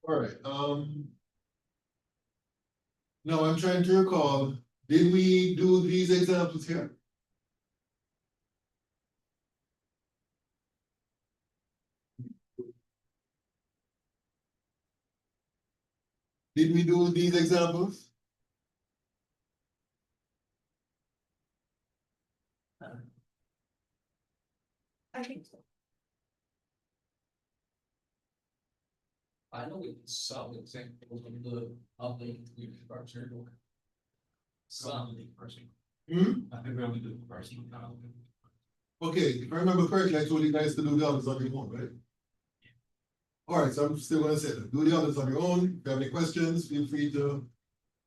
All right, now I'm trying to recall, did we do these examples here? Did we do these examples? I think so. I know we did some examples of the community structure. Some of the person. I think we only do the person. Okay, if I remember correctly, I told you guys to do the others on your own, right? All right, so I'm still gonna say that, do the others on your own. If you have any questions, feel free to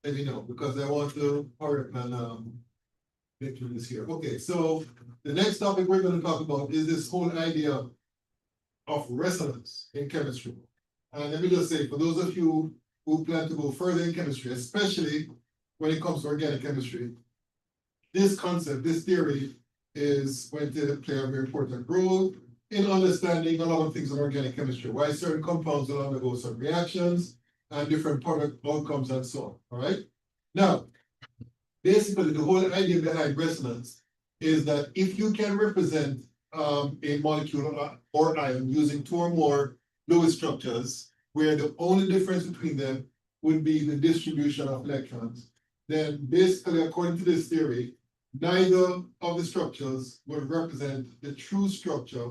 let me know, because I want to hurry up and get through this here. Okay, so the next topic we're gonna talk about is this whole idea of resonance in chemistry. And let me just say, for those of you who plan to go further in chemistry, especially when it comes to organic chemistry, this concept, this theory is going to play a very important role in understanding a lot of things in organic chemistry, why certain compounds will undergo some reactions and different product outcomes and so on, all right? Now, basically, the whole idea behind resonance is that if you can represent a molecule or ion using two or more Lewis structures, where the only difference between them would be the distribution of electrons, then basically, according to this theory, neither of the structures would represent the true structure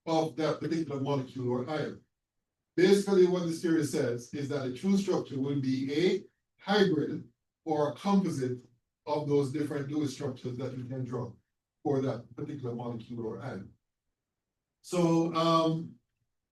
of that particular molecule or ion. Basically, what this theory says is that the true structure will be a hybrid or a composite of those different Lewis structures that you can draw for that particular molecule or ion. So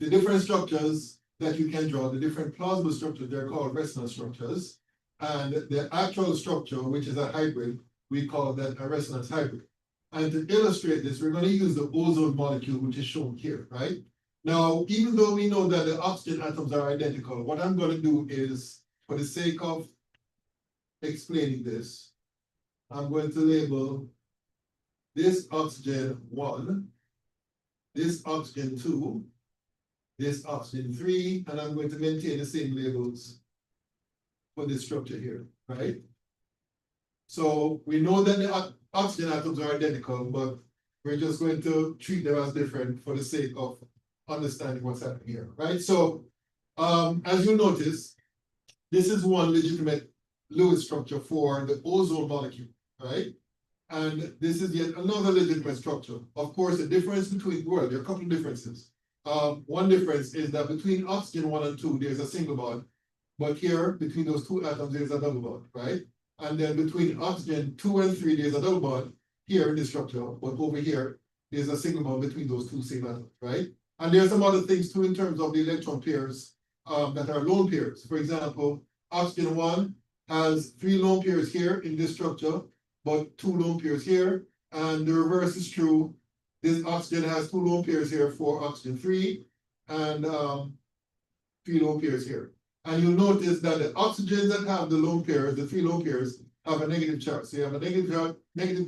the different structures that you can draw, the different plausible structures, they're called resonance structures. And the actual structure, which is a hybrid, we call that a resonance hybrid. And to illustrate this, we're going to use the ozone molecule, which is shown here, right? Now, even though we know that the oxygen atoms are identical, what I'm going to do is, for the sake of explaining this, I'm going to label this oxygen 1, this oxygen 2, this oxygen 3, and I'm going to maintain the same labels for this structure here, right? So we know that the oxygen atoms are identical, but we're just going to treat them as different for the sake of understanding what's happening here, right? So as you notice, this is one legitimate Lewis structure for the ozone molecule, right? And this is yet another legitimate structure. Of course, the difference between, well, there are a couple of differences. One difference is that between oxygen 1 and 2, there's a single bond, but here, between those two atoms, there's a double bond, right? And then between oxygen 2 and 3, there's a double bond here in this structure, but over here, there's a single bond between those two same atoms, right? And there's some other things too in terms of the electron pairs that are lone pairs. For example, oxygen 1 has 3 lone pairs here in this structure, but 2 lone pairs here, and the reverse is true. This oxygen has 2 lone pairs here for oxygen 3, and 3 lone pairs here. And you'll notice that the oxygens that have the lone pairs, the 3 lone pairs, have a negative charge. So you have a negative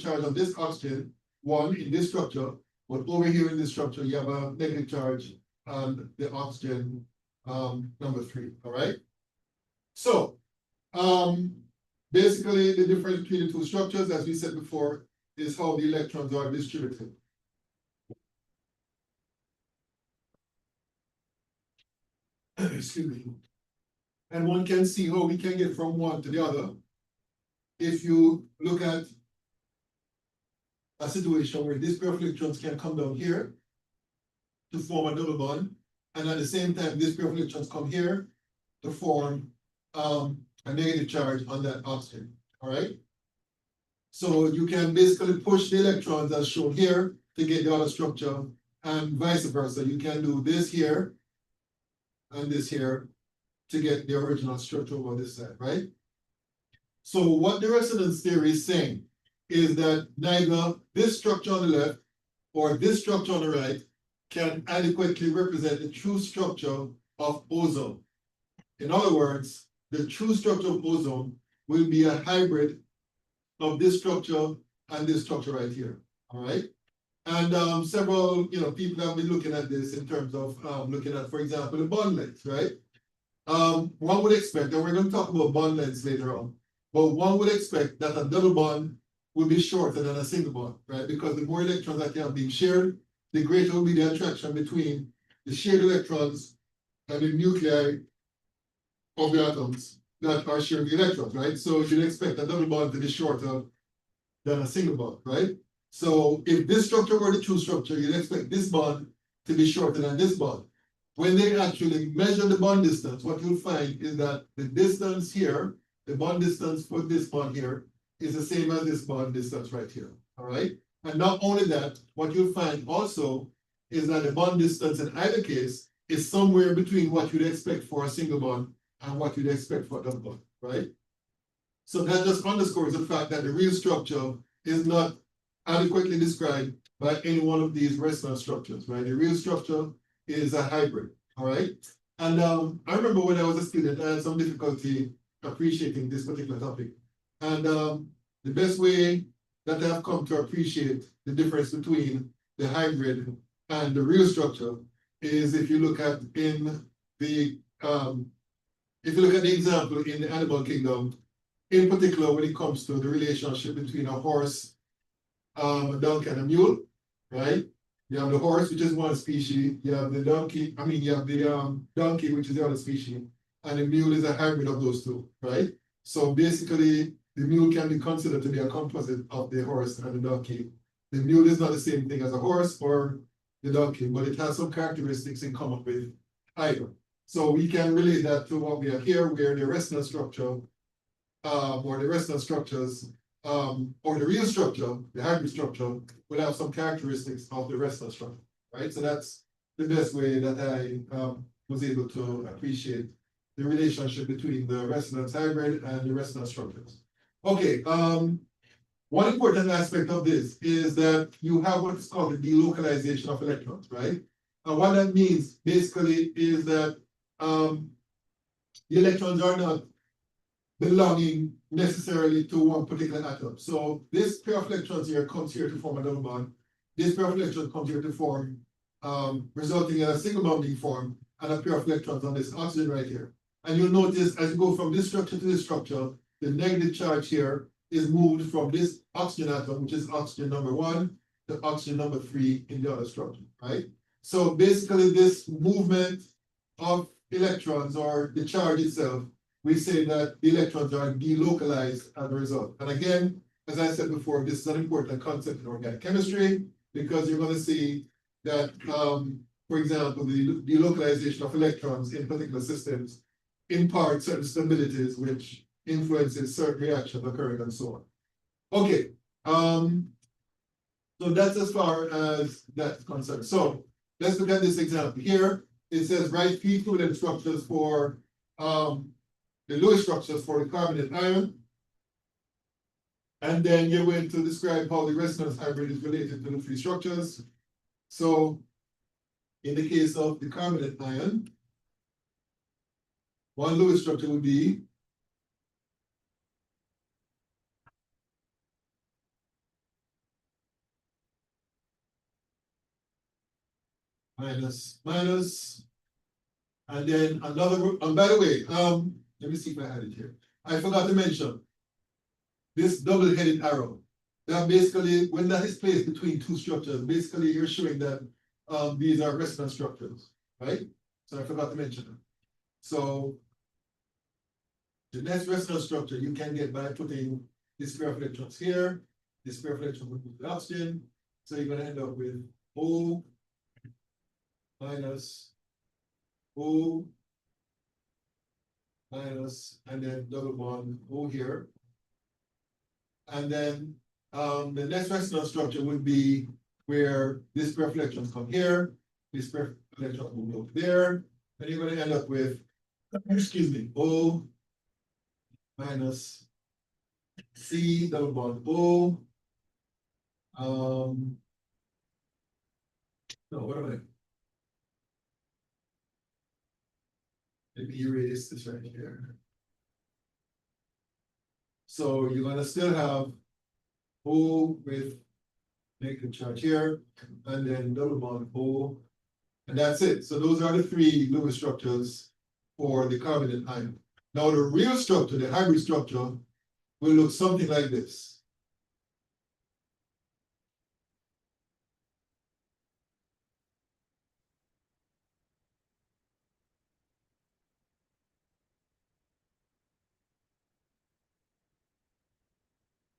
charge on this oxygen 1 in this structure, but over here in this structure, you have a negative charge on the oxygen number 3, all right? So, basically, the difference between the two structures, as we said before, is how the electrons are distributed. Excuse me. And one can see how we can get from one to the other. If you look at a situation where this pair of electrons can come down here to form a double bond, and at the same time, this pair of electrons come here to form a negative charge on that oxygen, all right? So you can basically push the electrons as shown here to get the other structure, and vice versa. You can do this here and this here to get the original structure over this side, right? So what the resonance theory is saying is that neither this structure on the left or this structure on the right can adequately represent the true structure of ozone. In other words, the true structure of ozone will be a hybrid of this structure and this structure right here, all right? And several people have been looking at this in terms of looking at, for example, the bond length, right? one would expect, and we're going to talk about bond lengths later on, but one would expect that a double bond will be shorter than a single bond, right? Because the more electrons that are being shared, the greater will be the attraction between the shared electrons and the nuclei of the atoms that are sharing the electrons, right? So you'd expect a double bond to be shorter than a single bond, right? So if this structure were the true structure, you'd expect this bond to be shorter than this bond. When they actually measure the bond distance, what you'll find is that the distance here, the bond distance for this bond here, is the same as this bond distance right here, all right? And not only that, what you'll find also is that the bond distance in either case is somewhere between what you'd expect for a single bond and what you'd expect for a double bond, right? So that just underscores the fact that the real structure is not adequately described by any one of these resonance structures, right? The real structure is a hybrid, all right? And I remember when I was a student, I had some difficulty appreciating this particular topic. And the best way that I've come to appreciate the difference between the hybrid and the real structure is if you look at the example in the animal kingdom, in particular when it comes to the relationship between a horse, a donkey, and a mule, right? You have the horse, which is one species, you have the donkey, you have the donkey, which is the other species, and the mule is a hybrid of those two, right? So basically, the mule can be considered to be a composite of the horse and the donkey. The mule is not the same thing as a horse or the donkey, but it has some characteristics in common with either. So we can relate that to what we have here, where the resonance structure, or the resonance structures, or the real structure, the hybrid structure, will have some characteristics of the resonance structure, right? So that's the best way that I was able to appreciate the relationship between the resonance hybrid and the resonance structures. Okay, one important aspect of this is that you have what's called the delocalization of electrons, right? And what that means basically is that the electrons are not belonging necessarily to one particular atom. So this pair of electrons here comes here to form a double bond. This pair of electrons comes here to form, resulting in a single bond being formed, and a pair of electrons on this oxygen right here. And you'll notice as you go from this structure to this structure, the negative charge here is moved from this oxygen atom, which is oxygen number 1, to oxygen number 3 in the other structure, right? So basically this movement of electrons, or the charge itself, we say that the electrons are delocalized as a result. And again, as I said before, this is an important concept in organic chemistry, because you're going to see that, for example, the delocalization of electrons in particular systems impart certain stabilities which influences certain reactions occurring and so on. Okay, so that's as far as that's concerned. So let's look at this example here. It says write P equivalent structures for the Lewis structures for the carbonate ion. And then you're going to describe how the resonance hybrid is related to the three structures. So in the case of the carbonate ion, one Lewis structure would be minus, minus, and then another group. And by the way, let me see if I had it here. I forgot to mention this double-headed arrow. That basically, when that is placed between two structures, basically you're showing that these are resonance structures, right? So I forgot to mention them. So the next resonance structure you can get by putting this pair of electrons here, this pair of electrons with the oxygen. So you're going to end up with O minus O minus, and then double bond O here. And then the next resonance structure would be where this pair of electrons come here, this pair of electrons will go there, and you're going to end up with, excuse me, O minus C double bond O. No, what am I? Maybe erase this right here. So you're going to still have O with negative charge here, and then double bond O, and that's it. So those are the three Lewis structures for the carbonate ion. Now the real structure, the hybrid structure, will look something like this.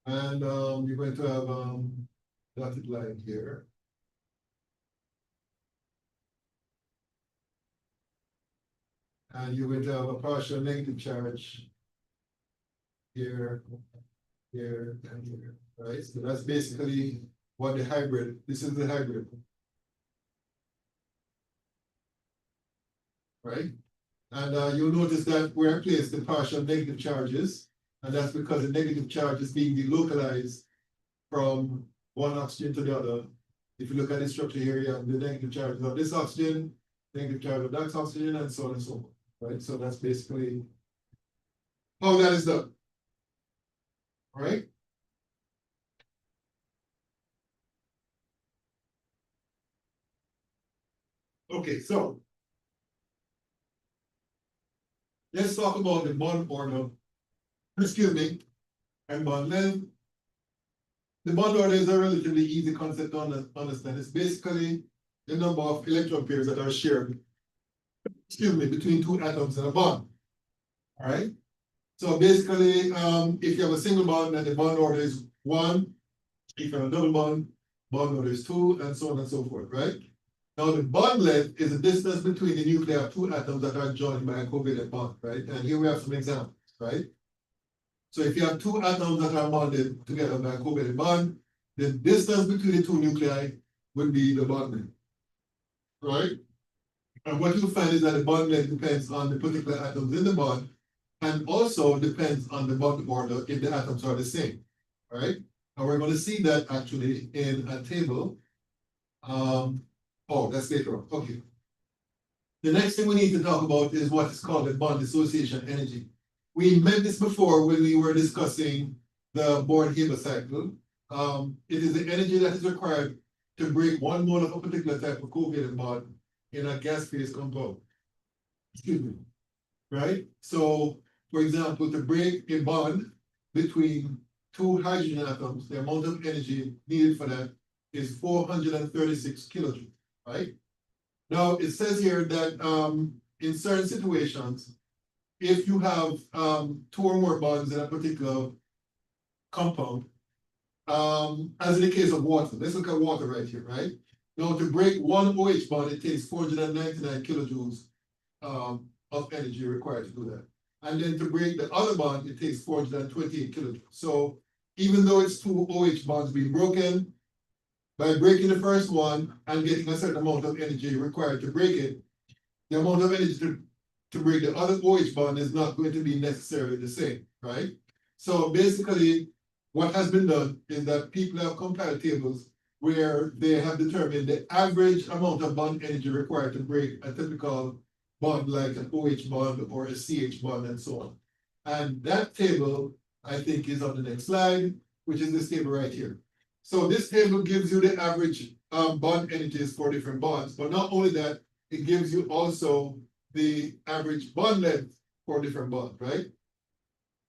And you're going to have dotted line here. And you're going to have a partial negative charge here, here, and here, right? So that's basically what the hybrid, this is the hybrid. Right? And you'll notice that where I place the partial negative charges, and that's because the negative charge is being delocalized from one oxygen to the other. If you look at the structure here, you have the negative charge of this oxygen, negative charge of that oxygen, and so on and so forth. Right? So that's basically how that is done. All right? Okay, so let's talk about the bond order, excuse me, and bond length. The bond order is a relatively easy concept to understand. It's basically the number of electron pairs that are shared, excuse me, between two atoms in a bond. All right? So basically, if you have a single bond, then the bond order is 1. If you have a double bond, bond order is 2, and so on and so forth, right? Now, the bond length is the distance between the nuclei of two atoms that are joined by a covalent bond, right? And here we have some examples, right? So if you have two atoms that are bonded together by a covalent bond, the distance between the two nuclei would be the bond length, right? And what you'll find is that the bond length depends on the particular atoms in the bond, and also depends on the bond order if the atoms are the same, right? And we're going to see that actually in a table. Oh, that's later on. Okay. The next thing we need to talk about is what is called the bond dissociation energy. We met this before when we were discussing the Born-Haber cycle. It is the energy that is required to break one mole of a particular type of covalent bond in a gas phase compound. Excuse me. Right? So, for example, to break a bond between two hydrogen atoms, the amount of energy needed for that is 436 kilojoules, right? Now, it says here that in certain situations, if you have 2 or more bonds in a particular compound, as in the case of water, let's look at water right here, right? Now, to break one OH bond, it takes 499 kilojoules of energy required to do that. And then to break the other bond, it takes 428 kilojoules. So even though it's 2 OH bonds being broken, by breaking the first one and getting a certain amount of energy required to break it, the amount of energy to break the other OH bond is not going to be necessarily the same, right? So basically, what has been done is that people have compiled tables where they have determined the average amount of bond energy required to break a typical bond like an OH bond or a CH bond and so on. And that table, I think, is on the next slide, which is this table right here. So this table gives you the average bond energies for different bonds, but not only that, it gives you also the average bond length for different bonds, right?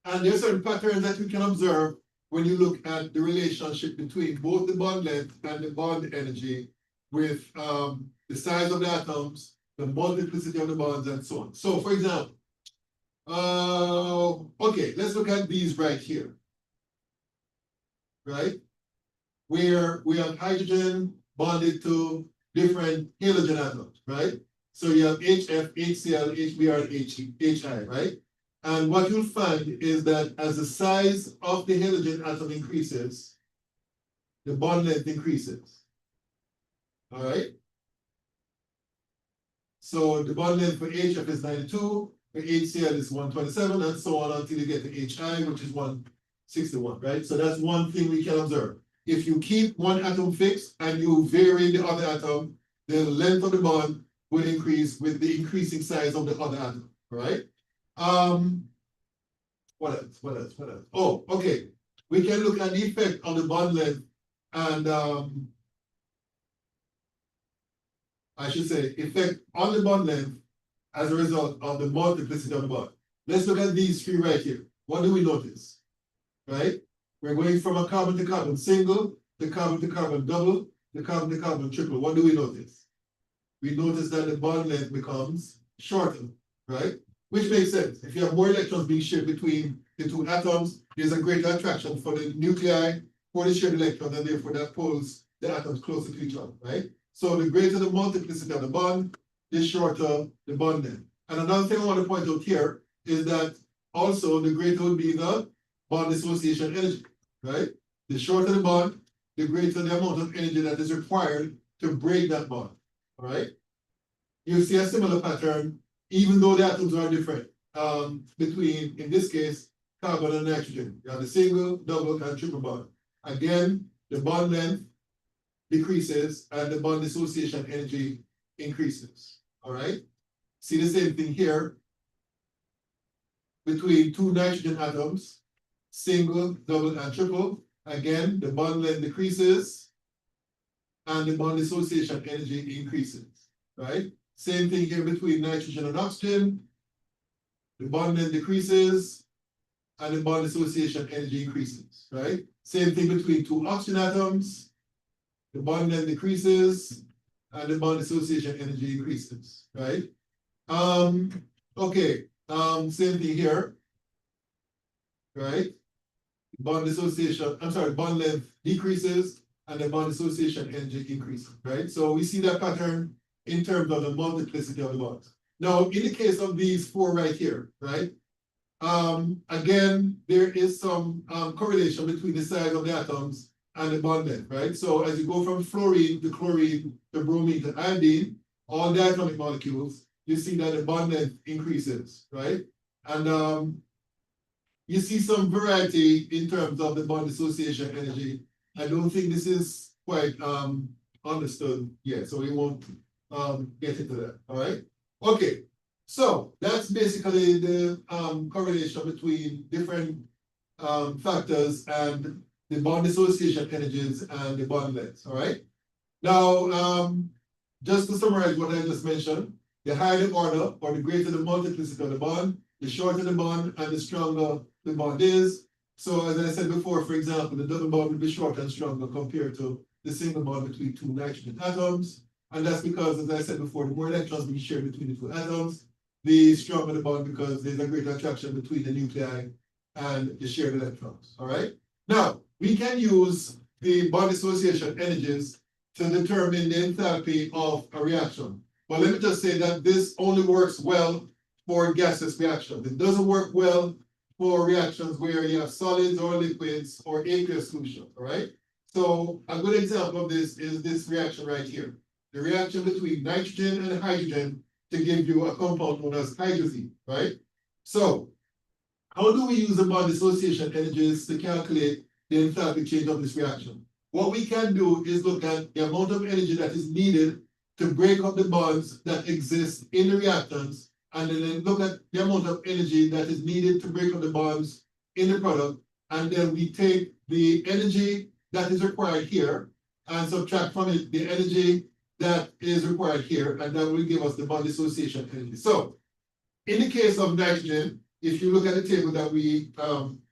And there are certain patterns that you can observe when you look at the relationship between both the bond length and the bond energy with the size of the atoms, the multiplicity of the bonds, and so on. So for example, okay, let's look at these right here, right? Where we have hydrogen bonded to different halogen atoms, right? So you have HF, HCl, HBr, HI, right? And what you'll find is that as the size of the halogen atom increases, the bond length increases. All right? So the bond length for HF is 92, for HCl is 127, and so on until you get to HI, which is 161, right? So that's one thing we can observe. If you keep one atom fixed and you vary the other atom, the length of the bond will increase with the increasing size of the other atom, right? What else? Oh, okay. We can look at the effect on the bond length and I should say effect on the bond length as a result of the multiplicity of the bond. Let's look at these three right here. What do we notice? Right? We're going from a carbon to carbon single, to carbon double, to carbon triple. What do we notice? We notice that the bond length becomes shorter, right? Which makes sense. If you have more electrons being shared between the two atoms, there's a greater attraction for the nuclei for the shared electrons, and therefore that pulls the atoms closer to each other, right? So the greater the multiplicity of the bond, the shorter the bond length. And another thing I want to point out here is that also the greater will be the bond dissociation energy, right? The shorter the bond, the greater the amount of energy that is required to break that bond, all right? You see a similar pattern, even though the atoms are different, between, in this case, carbon and nitrogen. You have the single, double, and triple bond. Again, the bond length decreases and the bond dissociation energy increases, all right? See the same thing here between two nitrogen atoms, single, double, and triple. Again, the bond length decreases and the bond dissociation energy increases, right? Same thing here between nitrogen and oxygen. The bond length decreases and the bond dissociation energy increases, right? Same thing between two oxygen atoms. The bond length decreases and the bond dissociation energy increases, right? Okay, same thing here, right? Bond length decreases and the bond dissociation energy increases, right? So we see that pattern in terms of the multiplicity of the bonds. Now, in the case of these four right here, right? Again, there is some correlation between the size of the atoms and the bond length, right? So as you go from fluorine to chlorine to bromine to iodine, all the atomic molecules, you see that the bond length increases, right? And you see some variety in terms of the bond dissociation energy. I don't think this is quite understood yet, so we won't get into that, all right? Okay, so that's basically the correlation between different factors and the bond dissociation energies and the bond lengths, all right? Now, just to summarize what I just mentioned, the higher the order or the greater the multiplicity of the bond, the shorter the bond and the stronger the bond is. So as I said before, for example, the double bond will be shorter and stronger compared to the single bond between two nitrogen atoms. And that's because, as I said before, the more electrons being shared between the two atoms, the stronger the bond because there's a greater attraction between the nuclei and the shared electrons, all right? Now, we can use the bond dissociation energies to determine the enthalpy of a reaction. But let me just say that this only works well for gaseous reactions. It doesn't work well for reactions where you have solids or liquids or aqueous solutions, all right? So a good example of this is this reaction right here. The reaction between nitrogen and hydrogen to give you a compound known as hydrazine, right? So how do we use the bond dissociation energies to calculate the enthalpy change of this reaction? What we can do is look at the amount of energy that is needed to break up the bonds that exist in the reactants, and then look at the amount of energy that is needed to break up the bonds in the product, and then we take the energy that is required here and subtract from it the energy that is required here, and that will give us the bond dissociation energy. So in the case of nitrogen, if you look at the table that we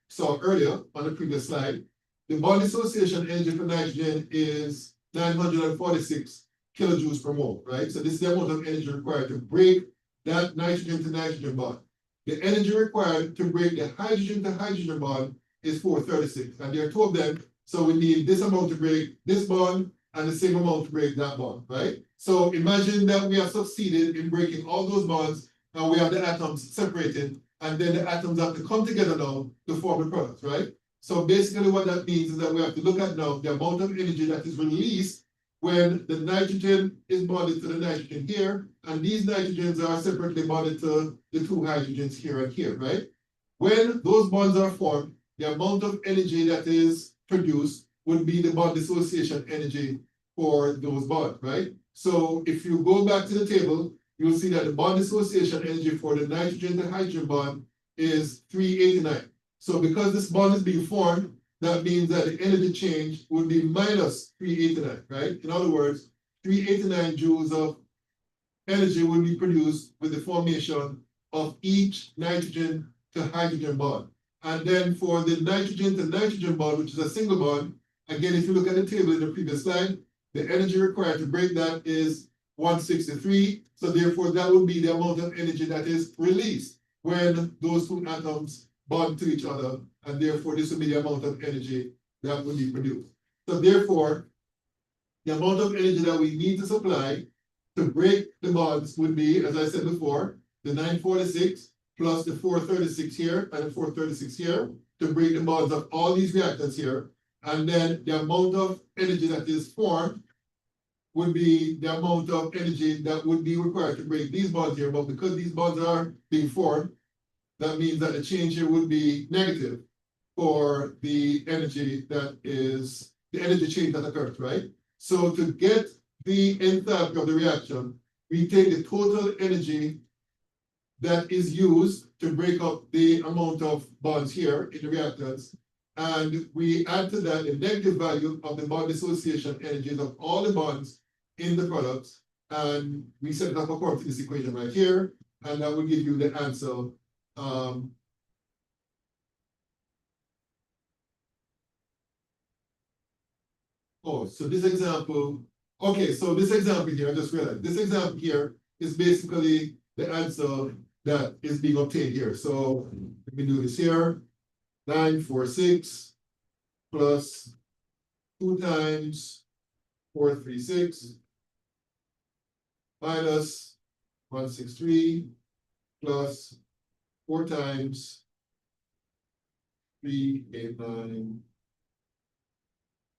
saw earlier on the previous slide, the bond dissociation energy for nitrogen is 946 kilojoules per mole, right? So this is the amount of energy required to break that nitrogen to nitrogen bond. The energy required to break the hydrogen to hydrogen bond is 436, and there are two of them, so we need this amount to break this bond and the same amount to break that bond, right? So imagine that we have succeeded in breaking all those bonds, and we have the atoms separated, and then the atoms have to come together now to form the product, right? So basically what that means is that we have to look at now the amount of energy that is released when the nitrogen is bonded to the nitrogen here, and these nitrogens are separately bonded to the two hydrogens here and here, right? When those bonds are formed, the amount of energy that is produced would be the bond dissociation energy for those bonds, right? So if you go back to the table, you'll see that the bond dissociation energy for the nitrogen to hydrogen bond is 389. So because this bond is being formed, that means that the energy change would be minus 389, right? In other words, 389 joules of energy will be produced with the formation of each nitrogen to hydrogen bond. And then for the nitrogen to nitrogen bond, which is a single bond, again, if you look at the table in the previous slide, the energy required to break that is 163. So therefore, that would be the amount of energy that is released when those two atoms bond to each other. And therefore, this will be the amount of energy that will be produced. So therefore, the amount of energy that we need to supply to break the bonds would be, as I said before, the 946 plus the 436 here and the 436 here to break the bonds of all these reactants here. And then the amount of energy that is formed would be the amount of energy that would be required to break these bonds here. But because these bonds are being formed, that means that the change here would be negative for the energy that is, the energy change that occurs, right? So to get the enthalpy of the reaction, we take the total energy that is used to break up the amount of bonds here in the reactants, and we add to that the negative value of the bond dissociation energies of all the bonds in the products, and we set it up according to this equation right here, and that will give you the answer. Oh, so this example, okay, so this example here, I just realized, this example here is basically the answer that is being obtained here. So let me do this here. 946 plus 2 times 436 minus 163 plus 4 times 389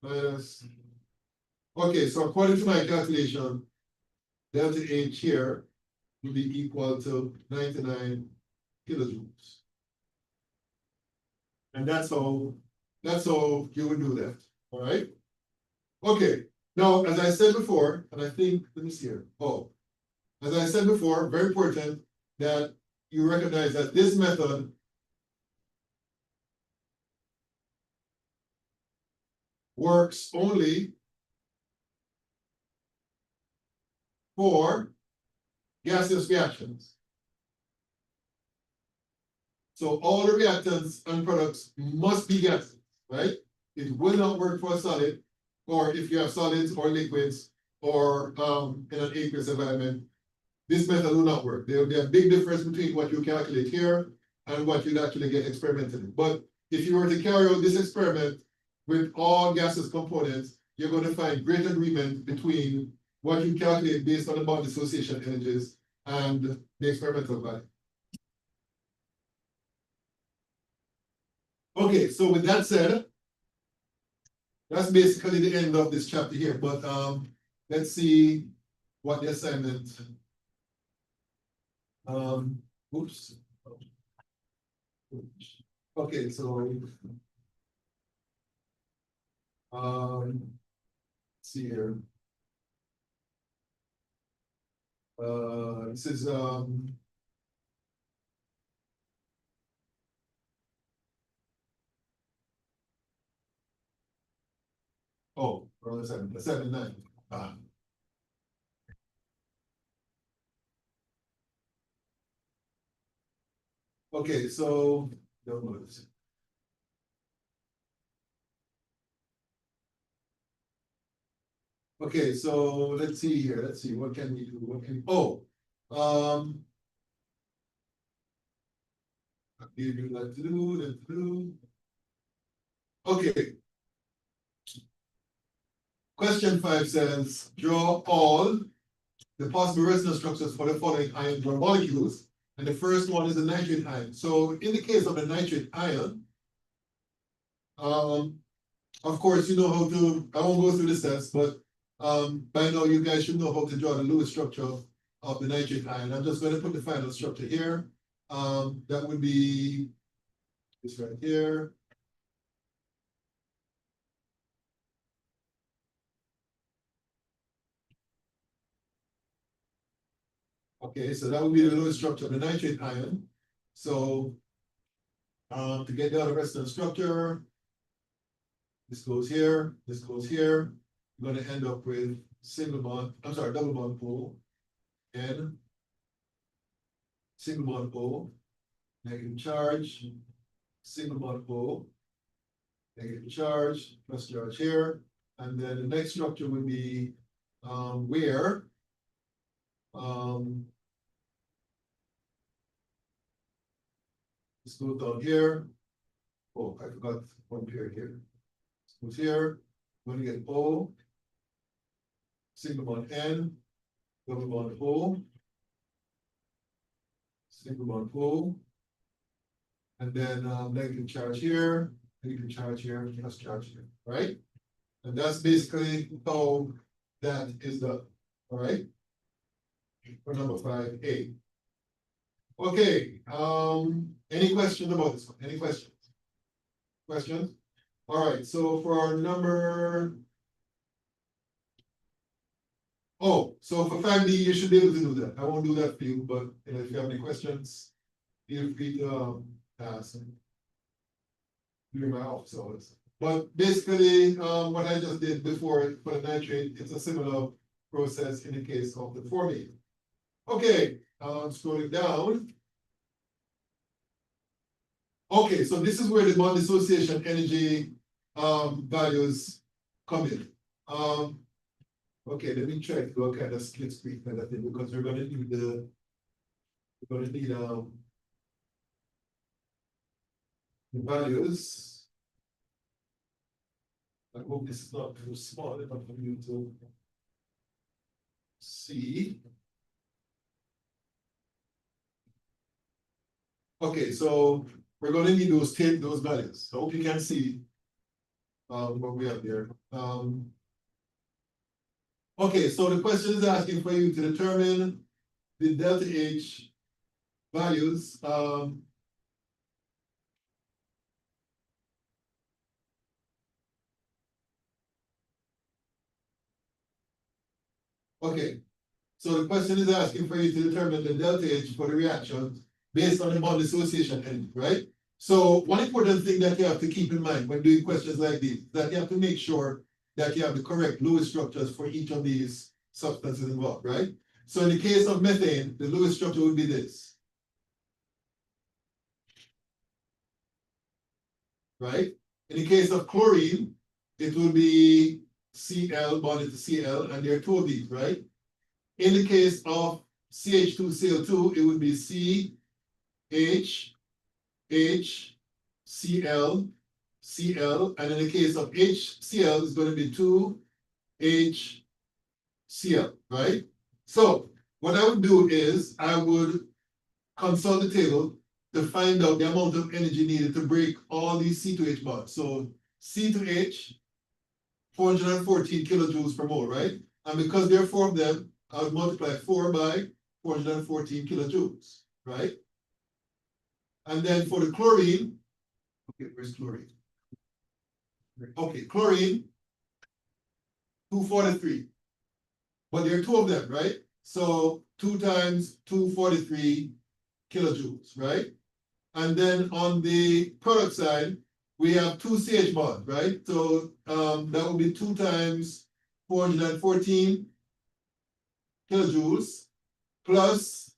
minus. Okay, so according to my calculation, delta H here will be equal to 99 kilojoules. And that's how you would do that, all right? Okay, now, as I said before, and I think, let me see here. Oh, as I said before, very important that you recognize that this method works only for gaseous reactions. So all the reactants and products must be gases, right? It will not work for a solid, or if you have solids or liquids, or in an aqueous environment, this method will not work. There will be a big difference between what you calculate here and what you'd actually get experimentally. But if you were to carry out this experiment with all gaseous components, you're going to find great agreement between what you calculate based on the bond dissociation energies and the experimental value. Okay, so with that said, that's basically the end of this chapter here, but let's see what the assignment. Oops. Okay, so let's see here. This is oh, we're on the 79. Okay, so okay, so let's see here. Let's see, what can we do? What can give you that to do. Okay. Question 5 says, draw all the possible resonance structures for the following ion molecules. And the first one is the nitrate ion. So in the case of the nitrate ion, of course, you know how to, I won't go through the steps, but by now you guys should know how to draw the Lewis structure of the nitrate ion. I'm just going to put the final structure here. That would be this right here. Okay, so that would be the Lewis structure of the nitrate ion. So to get the other resonance structure, this goes here, you're going to end up with double bond pole. N, single bond O, negative charge, single bond O, negative charge, plus charge here, and then the next structure would be, where, let's go down here. Oh, I forgot one pair here. Let's go here, when you get O, single bond N, double bond O, single bond O, and then negative charge here, negative charge here, plus charge here, right? And that's basically how that is done, all right? For number 5A. Okay, any questions about this one? Any questions? Questions? All right, so for number. Oh, so for 5D, you should be able to do that. I won't do that for you, but if you have any questions, feel free to ask. During my office hours. But basically, what I just did before for the nitrate, it's a similar process in the case of the formate. Okay, scrolling down. Okay, so this is where the bond dissociation energy values come in. Okay, let me try to do a kind of split screen kind of thing because we're gonna need the values. I hope this is not too small enough for you to see. Okay, so we're going to need those values. I hope you can see what we have there. Okay, so the question is asking for you to determine the delta H values. Okay, so the question is asking for you to determine the delta H for the reaction based on the bond dissociation energy, right? So one important thing that you have to keep in mind when doing questions like these, that you have to make sure that you have the correct Lewis structures for each of these substances involved, right? So in the case of methane, the Lewis structure would be this. Right? In the case of chlorine, it will be Cl bonded to Cl, and there are two of these, right? In the case of CH2Cl2, it would be C, H, H, Cl, Cl, and in the case of HCl, it's going to be 2 HCl, right? So what I would do is I would consult the table to find out the amount of energy needed to break all these C2H bonds. So C2H, 414 kilojoules per mole, right? And because there are 4 of them, I would multiply 4 by 414 kilojoules, right? And then for the chlorine, okay, where's chlorine? Okay, chlorine, 243. But there are 2 of them, right? So 2 times 243 kilojoules, right? And then on the product side, we have 2 CH bonds, right? So that would be 2 times 414 kilojoules plus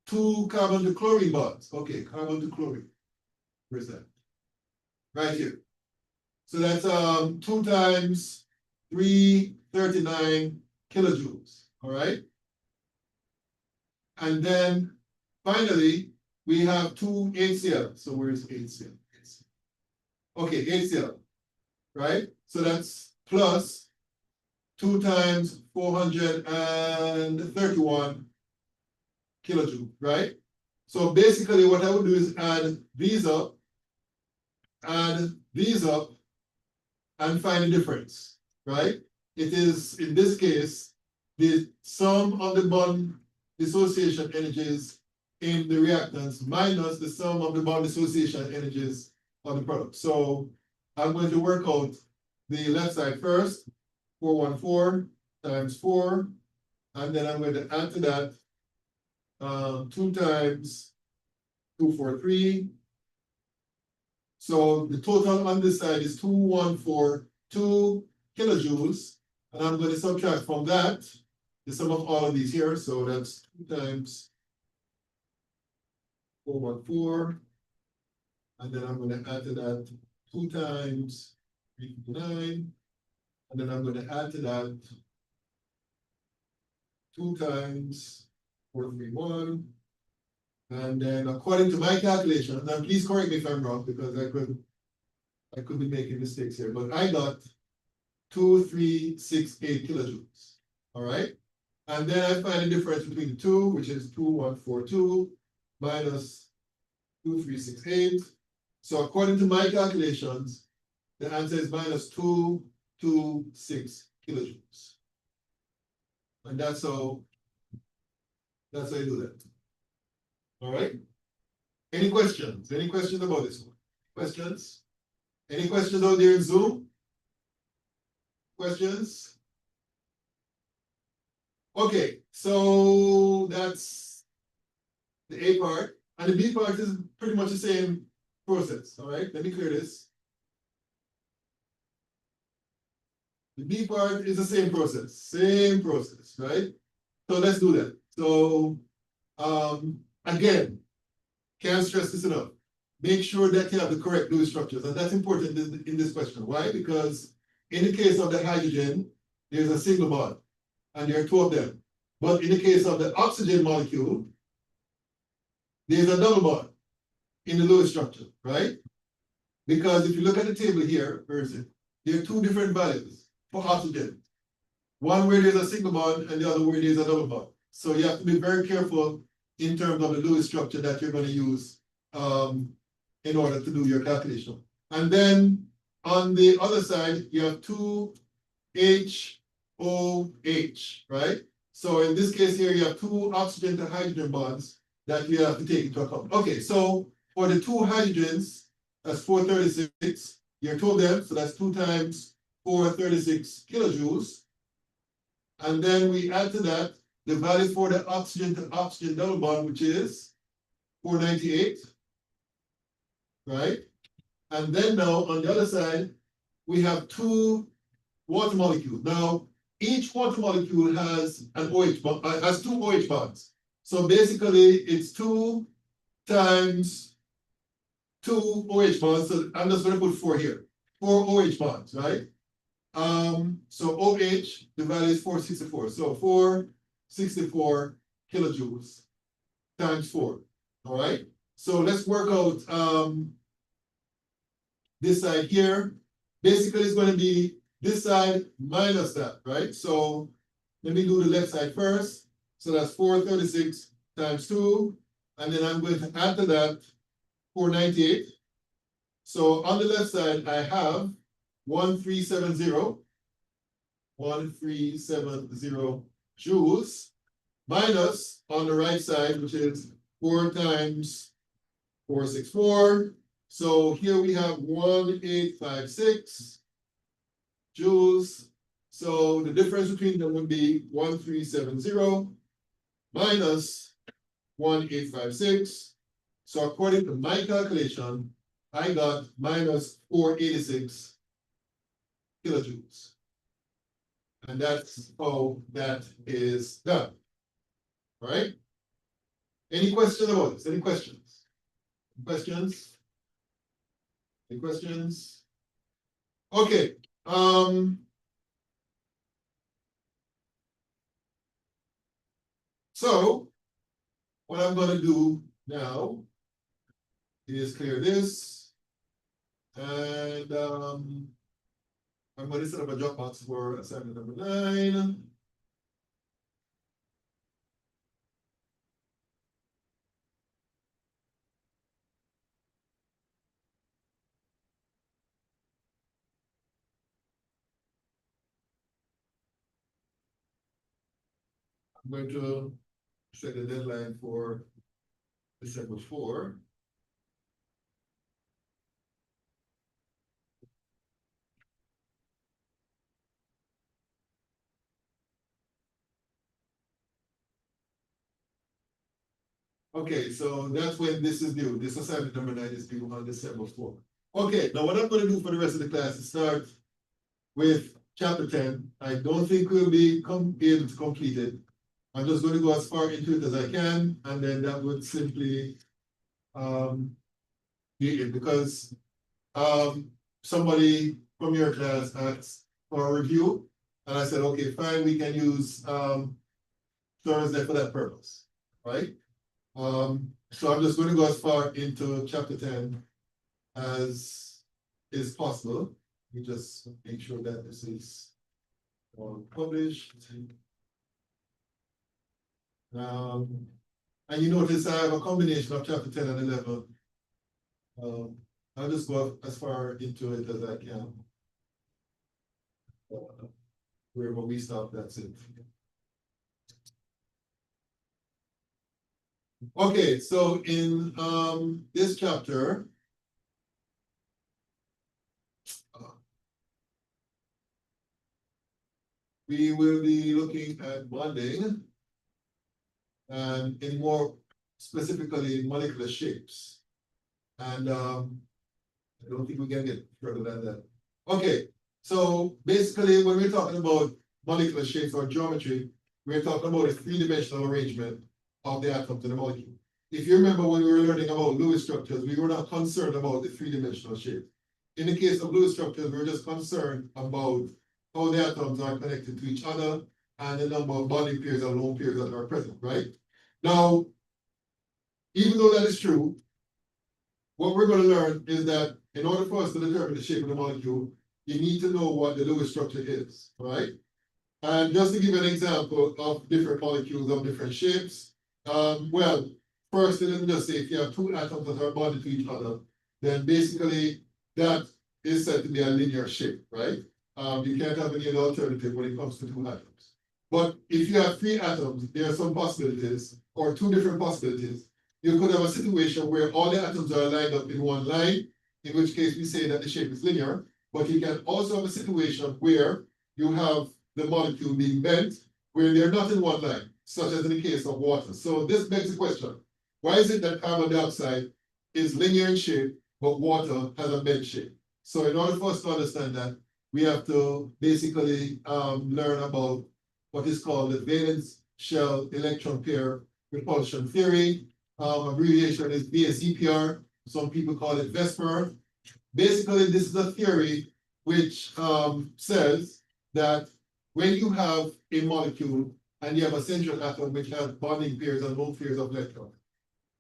2 carbon to chlorine bonds. Okay, carbon to chlorine. Where's that? Right here. So that's 2 times 339 kilojoules. All right. And then finally, we have 2 HCl. So where's HCl? Okay, HCl. Right? So that's plus 2 times 431 kilojoules, right? So basically what I would do is add these up, and find the difference, right? It is, in this case, the sum of the bond dissociation energies in the reactants minus the sum of the bond dissociation energies on the product. So I'm going to work out the left side first, 414 times 4, and then I'm going to add to that 2 times 243. So the total on this side is 2142 kilojoules, and I'm going to subtract from that the sum of all of these here, so that's 2 times 414. And then I'm gonna add to that 2 times 359. And then I'm gonna add to that 2 times 431. And then according to my calculation, and please correct me if I'm wrong, because I could be making mistakes here, but I got 2368 kilojoules. All right. And then I find the difference between the two, which is 2142 minus 2368. So according to my calculations, the answer is minus 226 kilojoules. And that's how you do that. All right. Any questions? Any questions about this one? Questions? Any questions out there in Zoom? Questions? Okay, so that's the A part, and the B part is pretty much the same process. All right, let me clear this. The B part is the same process, right? So let's do that. So again, can't stress this enough. Make sure that you have the correct Lewis structures, and that's important in this question. Why? Because in the case of the hydrogen, there's a single bond, and there are 2 of them. But in the case of the oxygen molecule, there's a double bond in the Lewis structure, right? Because if you look at the table here, where is it? There are 2 different values for oxygen. One where there's a single bond and the other where there's a double bond. So you have to be very careful in terms of the Lewis structure that you're going to use in order to do your calculation. And then on the other side, you have 2 HOH, right? So in this case here, you have 2 oxygen to hydrogen bonds that you have to take into account. Okay, so for the 2 hydrogens, that's 436. You told them, so that's 2 times 436 kilojoules. And then we add to that the value for the oxygen to oxygen double bond, which is 498, right? And then now on the other side, we have 2 water molecules. Now, each water molecule has an OH bond, has 2 OH bonds. So basically, it's 2 times 2 OH bonds. So I'm just going to put 4 here. 4 OH bonds, right? So OH, the value is 464. So 464 kilojoules times 4. All right. So let's work out this side here. Basically, it's going to be this side minus that, right? So let me do the left side first. So that's 436 times 2. And then I'm going to add to that 498. So on the left side, I have 1370 joules minus on the right side, which is 4 times 464. So here we have 1856 joules. So the difference between them would be 1370 minus 1856. So according to my calculation, I got minus 486 kilojoules. And that's how that is done. All right? Any questions about this? Any questions? Questions? Any questions? Okay. So what I'm going to do now is clear this, and I'm going to set up a Dropbox for assignment number 9. I'm going to set the deadline for December 4. Okay, so that's when this is due. This assignment number 9 is due on December 4. Okay, now what I'm going to do for the rest of the class is start with chapter 10. I don't think we'll be able to complete it. I'm just going to go as far into it as I can, and then that would simply be it, because somebody from your class asked for a review, and I said, okay, fine, we can use Thursday for that purpose, right? So I'm just going to go as far into chapter 10 as is possible. We just make sure that this is published. And you notice I have a combination of chapter 10 and 11. I'll just go as far into it as I can. Wherever we stop, that's it. Okay, so in this chapter, we will be looking at bonding, and in more specifically molecular shapes. And I don't think we can get further than that. Okay, so basically when we're talking about molecular shapes or geometry, we're talking about a three-dimensional arrangement of the atom to the molecule. If you remember when we were learning about Lewis structures, we were not concerned about the three-dimensional shape. In the case of Lewis structures, we were just concerned about how the atoms are connected to each other and the number of bonding pairs and lone pairs that are present, right? Now, even though that is true, what we're going to learn is that in order for us to determine the shape of the molecule, you need to know what the Lewis structure is, right? And just to give an example of different molecules of different shapes, well, first, let me just say, if you have two atoms that are bonded to each other, then basically that is said to be a linear shape, right? You can't have any other alternative when it comes to two atoms. But if you have three atoms, there are some possibilities, or two different possibilities. You could have a situation where all the atoms are lined up in one line, in which case we say that the shape is linear, but you can also have a situation where you have the molecule being bent, where they're not in one line, such as in the case of water. So this begs the question, why is it that carbon dioxide is linear in shape, but water has a bent shape? So in order for us to understand that, we have to basically learn about what is called the valence shell electron pair repulsion theory. Abbreviation is VSEPR. Some people call it VSEPR. Basically, this is a theory which says that when you have a molecule and you have a central atom which has bonding pairs and lone pairs of electrons,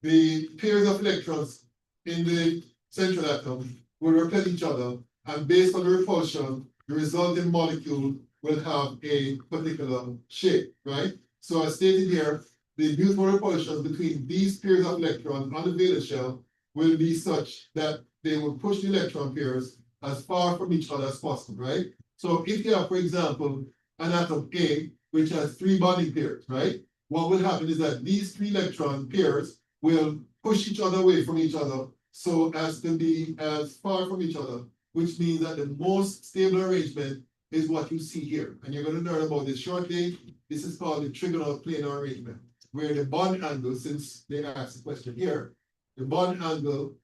the pairs of electrons in the central atom will repel each other, and based on the repulsion, the resulting molecule will have a particular shape, right? So as stated here, the mutual repulsions between these pairs of electrons on the valence shell will be such that they will push the electron pairs as far from each other as possible, right? So if you have, for example, an atom A, which has three bonding pairs, right? What will happen is that these three electron pairs will push each other away from each other so as to be as far from each other, which means that the most stable arrangement is what you see here. And you're going to learn about this shortly. This is called the trigonal planar arrangement, where the bond angle, since they asked the question here, the bond angle,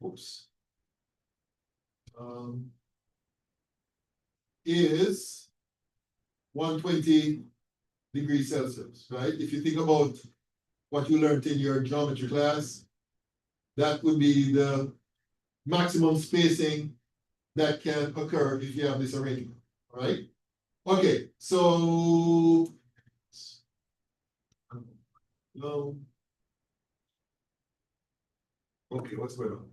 is 120 degrees Celsius, right? If you think about what you learned in your geometry class, that would be the maximum spacing that can occur if you have this arrangement, all right? Okay, so no. Okay, what's going on?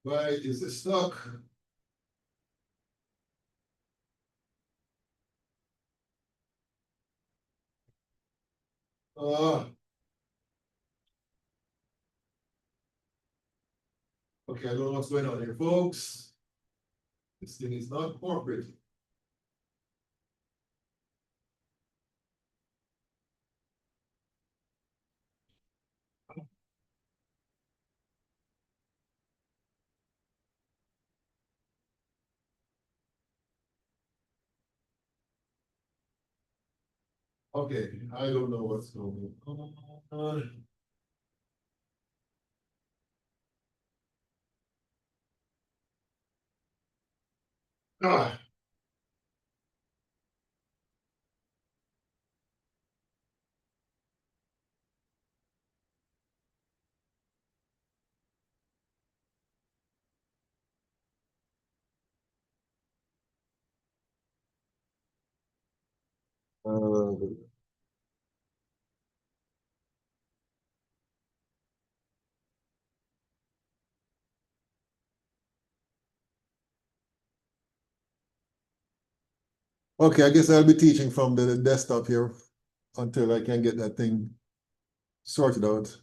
Why is it stuck? Okay, I don't know what's going on here, folks. This thing is not cooperating. Okay, I don't know what's going on. Ah. Okay, I guess I'll be teaching from the desktop here until I can get that thing sorted out.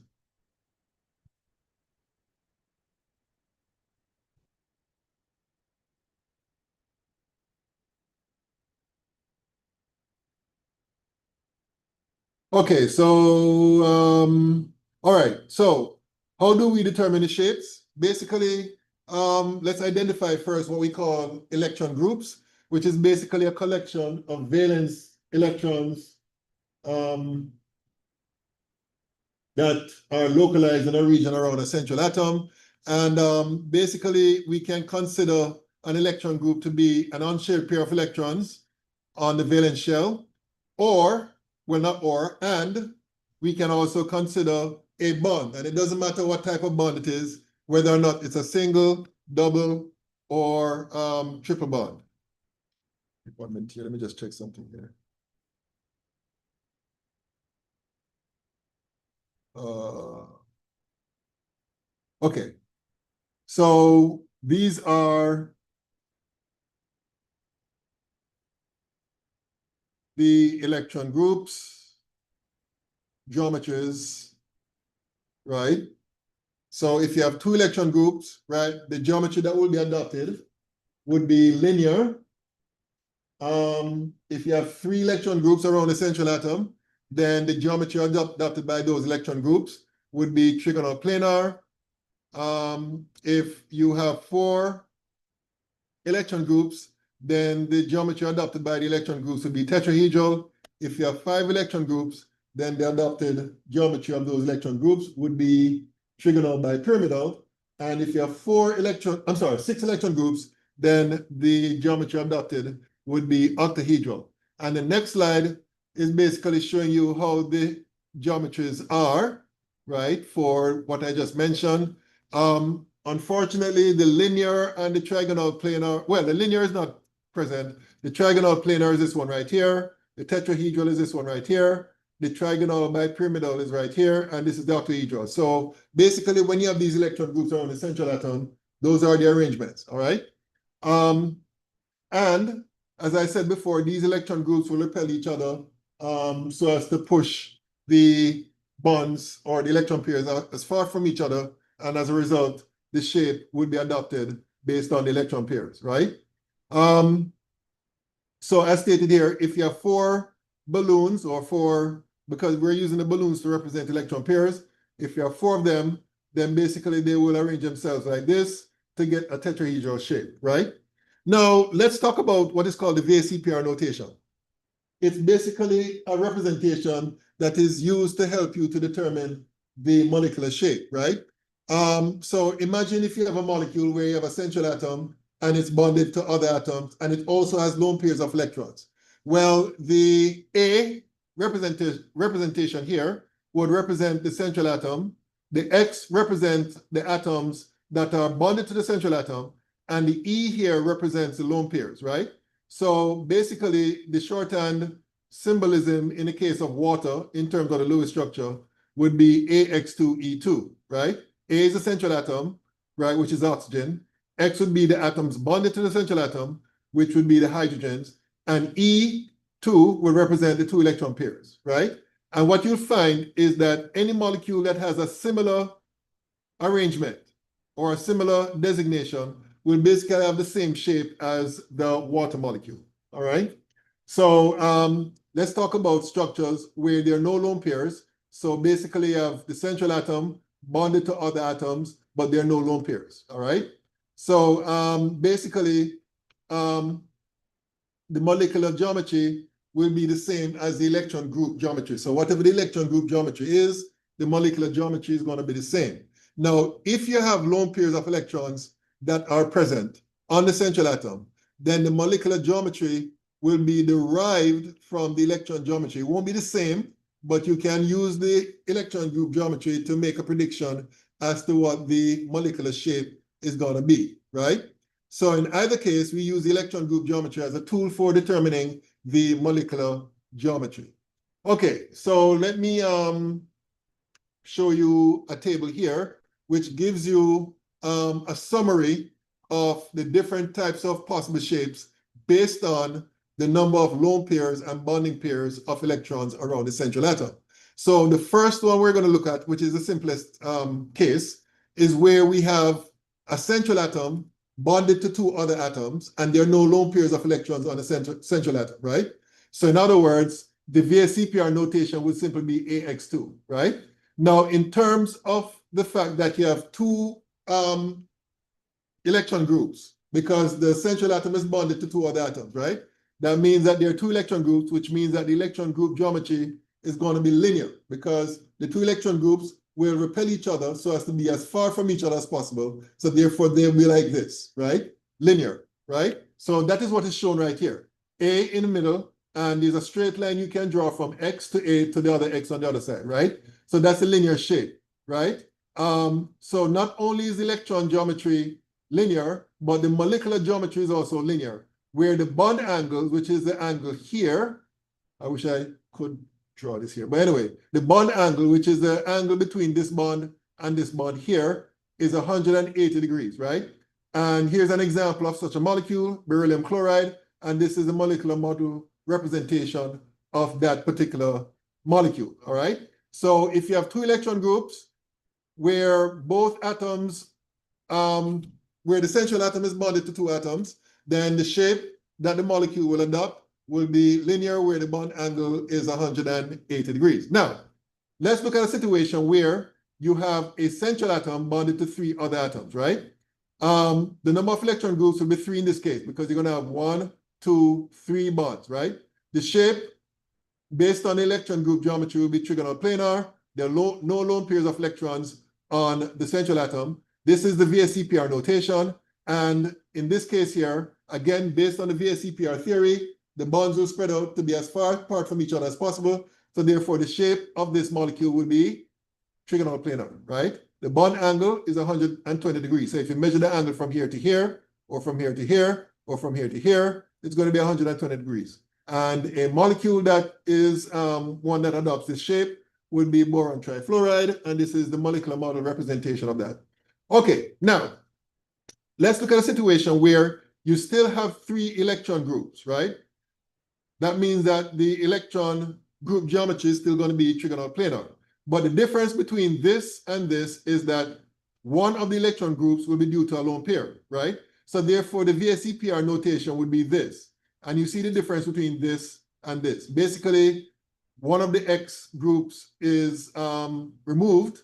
Okay, so all right. So how do we determine the shapes? Basically, let's identify first what we call electron groups, which is basically a collection of valence electrons that are localized in a region around a central atom. And basically, we can consider an electron group to be an unshared pair of electrons on the valence shell, or, well, not or, and we can also consider a bond. And it doesn't matter what type of bond it is, whether or not it's a single, double, or triple bond. 1 minute here, let me just check something here. Okay, so these are the electron groups, geometries, right? So if you have two electron groups, right, the geometry that will be adopted would be linear. If you have three electron groups around the central atom, then the geometry adopted by those electron groups would be trigonal planar. If you have four electron groups, then the geometry adopted by the electron groups would be tetrahedral. If you have 5 electron groups, then the adopted geometry of those electron groups would be trigonal bipyramidal. And if you have 6 electron groups, then the geometry adopted would be octahedral. And the next slide is basically showing you how the geometries are, right, for what I just mentioned. Unfortunately, the linear and the trigonal planar, well, the linear is not present. The trigonal planar is this one right here. The tetrahedral is this one right here. The trigonal bipyramidal is right here, and this is the octahedral. So basically, when you have these electron groups around the central atom, those are the arrangements, all right? And as I said before, these electron groups will repel each other so as to push the bonds or the electron pairs as far from each other, and as a result, the shape would be adopted based on the electron pairs, right? So as stated here, if you have 4 balloons or 4, because we're using the balloons to represent electron pairs, if you have 4 of them, then basically they will arrange themselves like this to get a tetrahedral shape, right? Now, let's talk about what is called the VACPR notation. It's basically a representation that is used to help you to determine the molecular shape, right? So imagine if you have a molecule where you have a central atom and it's bonded to other atoms, and it also has lone pairs of electrons. Well, the A representation here would represent the central atom. The X represents the atoms that are bonded to the central atom, and the E here represents the lone pairs, right? So basically, the shorthand symbolism in the case of water, in terms of the Lewis structure, would be AX2E2, right? A is the central atom, right, which is oxygen. X would be the atoms bonded to the central atom, which would be the hydrogens. And E2 will represent the 2 electron pairs, right? And what you'll find is that any molecule that has a similar arrangement or a similar designation will basically have the same shape as the water molecule, all right? So let's talk about structures where there are no lone pairs. So basically you have the central atom bonded to other atoms, but there are no lone pairs, all right? So basically, the molecular geometry will be the same as the electron group geometry. So whatever the electron group geometry is, the molecular geometry is going to be the same. Now, if you have lone pairs of electrons that are present on the central atom, then the molecular geometry will be derived from the electron geometry. It won't be the same, but you can use the electron group geometry to make a prediction as to what the molecular shape is going to be, right? So in either case, we use the electron group geometry as a tool for determining the molecular geometry. Okay, so let me show you a table here, which gives you a summary of the different types of possible shapes based on the number of lone pairs and bonding pairs of electrons around the central atom. So the first one we're going to look at, which is the simplest case, is where we have a central atom bonded to two other atoms, and there are no lone pairs of electrons on the central atom, right? So in other words, the VSEPR notation would simply be AX2, right? Now, in terms of the fact that you have two electron groups, because the central atom is bonded to two other atoms, right? That means that there are two electron groups, which means that the electron group geometry is going to be linear, because the two electron groups will repel each other so as to be as far from each other as possible. So therefore, they'll be like this, right? Linear, right? So that is what is shown right here. A in the middle, and there's a straight line you can draw from X to A to the other X on the other side, right? So that's a linear shape, right? So not only is electron geometry linear, but the molecular geometry is also linear, where the bond angle, which is the angle here, I wish I could draw this here, but anyway, the bond angle, which is the angle between this bond and this bond here, is 180 degrees, right? And here's an example of such a molecule, beryllium chloride, and this is the molecular model representation of that particular molecule, all right? So if you have two electron groups where both atoms, where the central atom is bonded to two atoms, then the shape that the molecule will adopt will be linear, where the bond angle is 180 degrees. Now, let's look at a situation where you have a central atom bonded to three other atoms, right? The number of electron groups will be three in this case, because you're going to have 1, 2, 3 bonds, right? The shape based on the electron group geometry will be trigonal planar. There are no lone pairs of electrons on the central atom. This is the VSEPR notation. And in this case here, again, based on the VSEPR theory, the bonds will spread out to be as far apart from each other as possible. So therefore, the shape of this molecule will be trigonal planar, right? The bond angle is 120 degrees. So if you measure the angle from here to here, or from here to here, or from here to here, it's going to be 120 degrees. And a molecule that is one that adopts this shape would be boron trifluoride, and this is the molecular model representation of that. Okay, now, let's look at a situation where you still have three electron groups, right? That means that the electron group geometry is still going to be trigonal planar. But the difference between this and this is that one of the electron groups will be due to a lone pair, right? So therefore, the VSEPR notation would be this. And you see the difference between this and this. Basically, one of the X groups is removed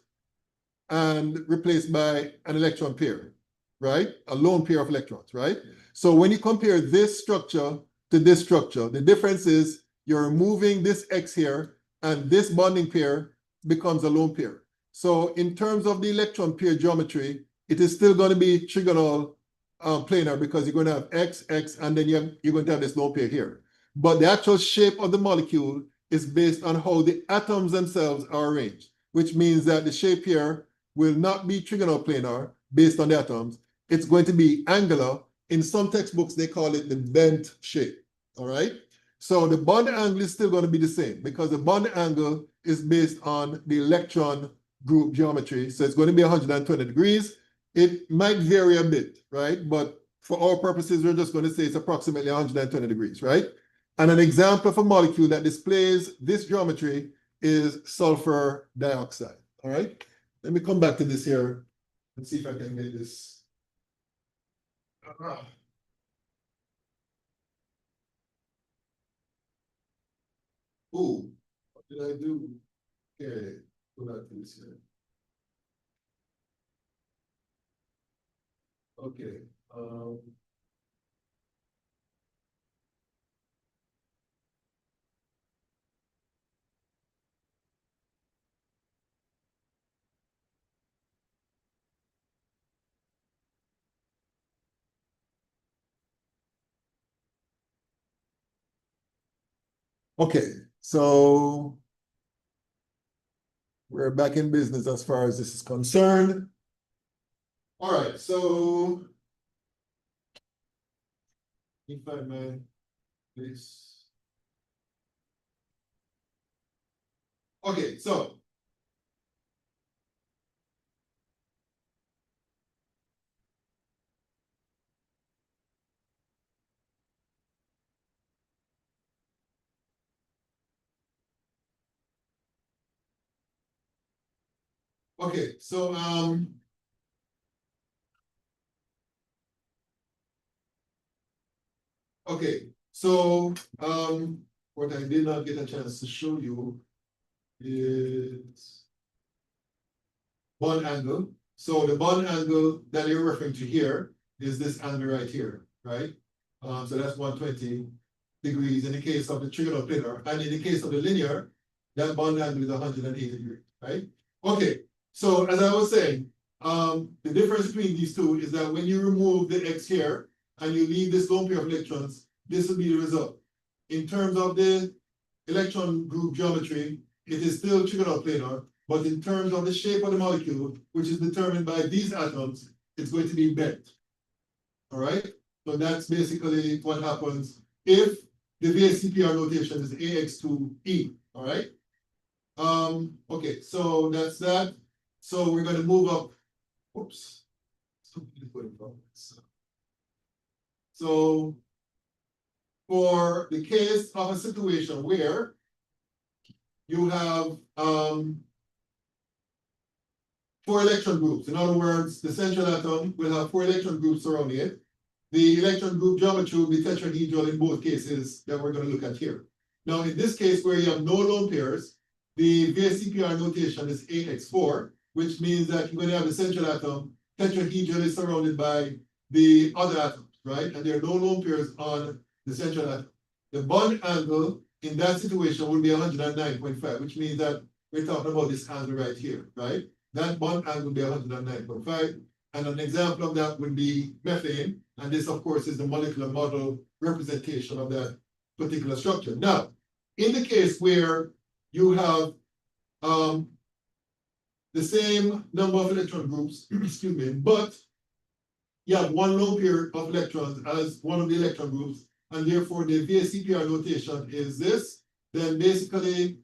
and replaced by an electron pair, right? A lone pair of electrons, right? So when you compare this structure to this structure, the difference is you're removing this X here, and this bonding pair becomes a lone pair. So in terms of the electron pair geometry, it is still going to be trigonal planar, because you're going to have X, X, and then you're going to have this lone pair here. But the actual shape of the molecule is based on how the atoms themselves are arranged, which means that the shape here will not be trigonal planar based on the atoms. It's going to be angular. In some textbooks, they call it the bent shape, all right? So the bond angle is still going to be the same, because the bond angle is based on the electron group geometry. So it's going to be 120 degrees. It might vary a bit, right? But for our purposes, we're just going to say it's approximately 120 degrees, right? And an example of a molecule that displays this geometry is sulfur dioxide, all right? Let me come back to this here and see if I can get this. Oh, what did I do? Okay, go back to this here. Okay. Okay, so we're back in business as far as this is concerned. All right, so if I may, please. Okay, so okay, so okay, so what I did not get a chance to show you is bond angle. So the bond angle that you're referring to here is this angle right here, right? So that's 120 degrees in the case of the trigonal planar, and in the case of the linear, that bond angle is 180 degrees, right? Okay, so as I was saying, the difference between these two is that when you remove the X here and you leave this lone pair of electrons, this will be the result. In terms of the electron group geometry, it is still trigonal planar, but in terms of the shape of the molecule, which is determined by these atoms, it's going to be bent. All right, so that's basically what happens if the VSEPR notation is AX2E. All right. Okay, so that's that. So we're going to move up. Oops. So for the case of a situation where you have 4 electron groups. In other words, the central atom will have 4 electron groups surrounding it. The electron group geometry will be tetrahedral in both cases that we're going to look at here. Now, in this case where you have no lone pairs, the VSEPR notation is AX4, which means that you're going to have the central atom tetrahedrally surrounded by the other atoms, right? And there are no lone pairs on the central atom. The bond angle in that situation will be 109.5, which means that we're talking about this angle right here, right? That bond angle will be 109.5. And an example of that would be methane. And this, of course, is the molecular model representation of that particular structure. Now, in the case where you have the same number of electron groups, excuse me, but you have one lone pair of electrons as one of the electron groups, and therefore the VSEPR notation is this, then basically